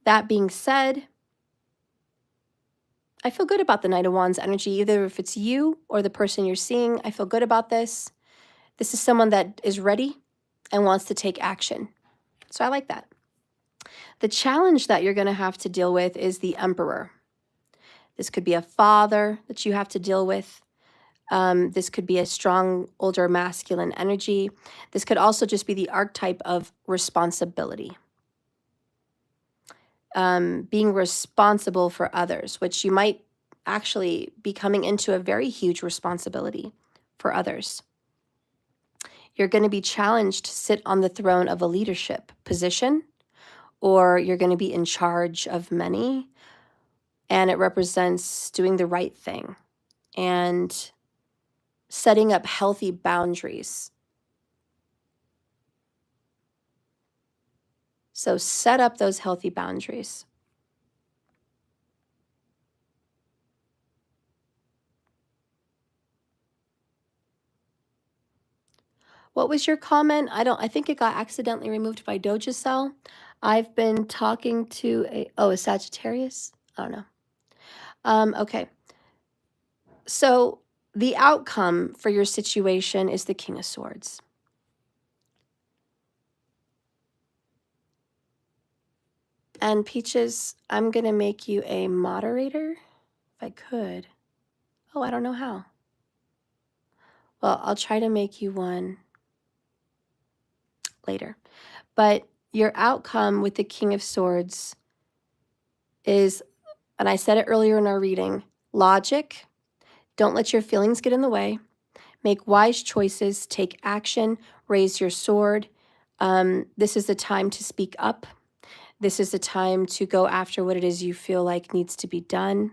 S1: That being said, I feel good about the Knight of Wands energy, either if it's you or the person you're seeing. I feel good about this. This is someone that is ready and wants to take action. So I like that. The challenge that you're going to have to deal with is the Emperor. This could be a father that you have to deal with. This could be a strong, older, masculine energy. This could also just be the archetype of responsibility. Being responsible for others, which you might actually be coming into a very huge responsibility for others. You're going to be challenged to sit on the throne of a leadership position, or you're going to be in charge of many, and it represents doing the right thing and setting up healthy boundaries. So set up those healthy boundaries. What was your comment? I think it got accidentally removed by Doja Cell. I've been talking to a Sagittarius? I don't know. Okay. So the outcome for your situation is the King of Swords. And Peaches, I'm going to make you a moderator if I could. Oh, I don't know how. Well, I'll try to make you one later. But your outcome with the King of Swords is, and I said it earlier in our reading, logic. Don't let your feelings get in the way. Make wise choices, take action, raise your sword. This is the time to speak up. This is the time to go after what it is you feel like needs to be done.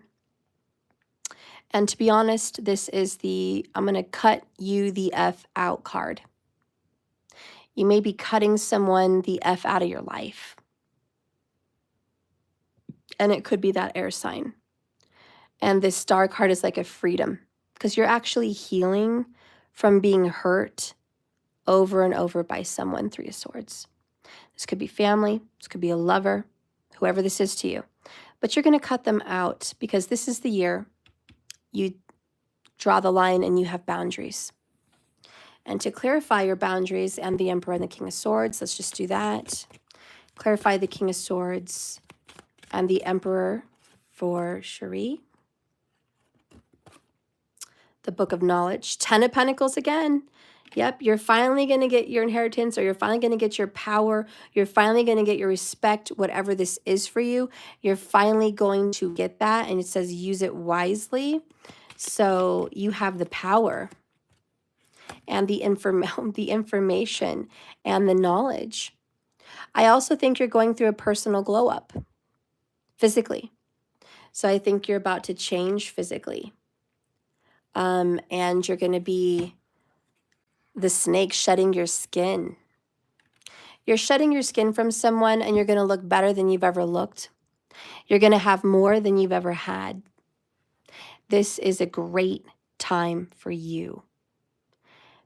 S1: And to be honest, this is I'm going to cut you the F out card. You may be cutting someone the F out of your life. And it could be that air sign. And this star card is like a freedom because you're actually healing from being hurt over and over by someone. Three of Swords. This could be family. This could be a lover, whoever this is to you. But you're going to cut them out because this is the year you draw the line and you have boundaries. And to clarify your boundaries and the Emperor and the King of Swords, let's just do that. Clarify the King of Swords and the Emperor for Cherie. The Book of Knowledge. 10 of Pentacles again. Yep, you're finally going to get your inheritance, or you're finally going to get your power. You're finally going to get your respect, whatever this is for you. You're finally going to get that, and it says use it wisely. So you have the power and the information and the knowledge. I also think you're going through a personal glow up physically. So I think you're about to change physically. And you're going to be the snake shedding your skin. You're shedding your skin from someone and you're going to look better than you've ever looked. You're going to have more than you've ever had. This is a great time for you.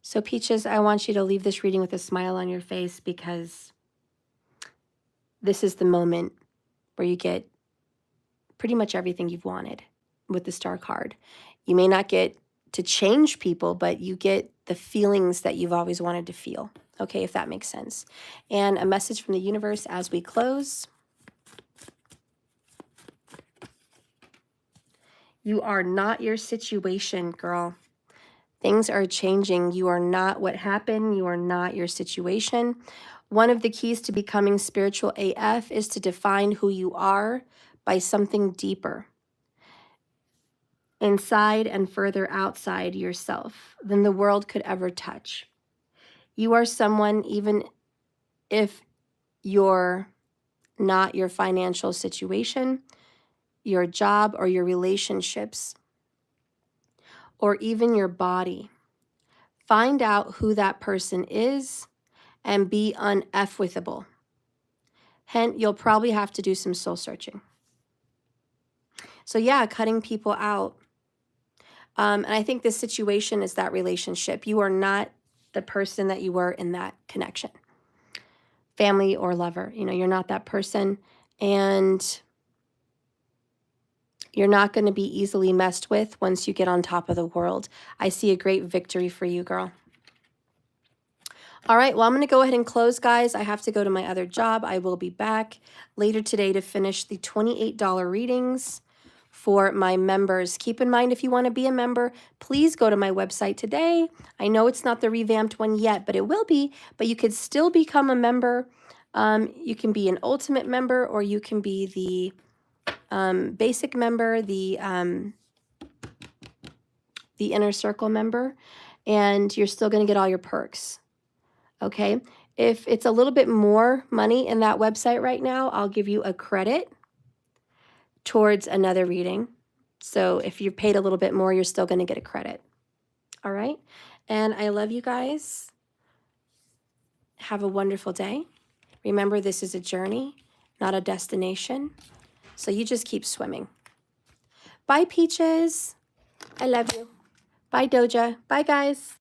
S1: So Peaches, I want you to leave this reading with a smile on your face because this is the moment where you get pretty much everything you've wanted with the Star card. You may not get to change people, but you get the feelings that you've always wanted to feel. Okay, if that makes sense. And a message from the universe as we close. You are not your situation, girl. Things are changing. You are not what happened. You are not your situation. One of the keys to becoming spiritual AF is to define who you are by something deeper, inside and further outside yourself than the world could ever touch. You are someone, even if you're not your financial situation, your job, or your relationships, or even your body. Find out who that person is and be un-F-withable. Hence, you'll probably have to do some soul searching. So yeah, cutting people out. And I think this situation is that relationship. You are not the person that you were in that connection. Family or lover, you're not that person. And you're not going to be easily messed with once you get on top of the world. I see a great victory for you, girl. All right, well, I'm going to go ahead and close, guys. I have to go to my other job. I will be back later today to finish the $28 readings for my members. Keep in mind, if you want to be a member, please go to my website today. I know it's not the revamped one yet, but it will be. But you could still become a member. You can be an ultimate member, or you can be the basic member, the inner circle member, and you're still going to get all your perks. Okay, if it's a little bit more money in that website right now, I'll give you a credit towards another reading. So if you've paid a little bit more, you're still going to get a credit. All right, and I love you guys. Have a wonderful day. Remember, this is a journey, not a destination. So you just keep swimming. Bye, Peaches. I love you. Bye, Doja. Bye, guys.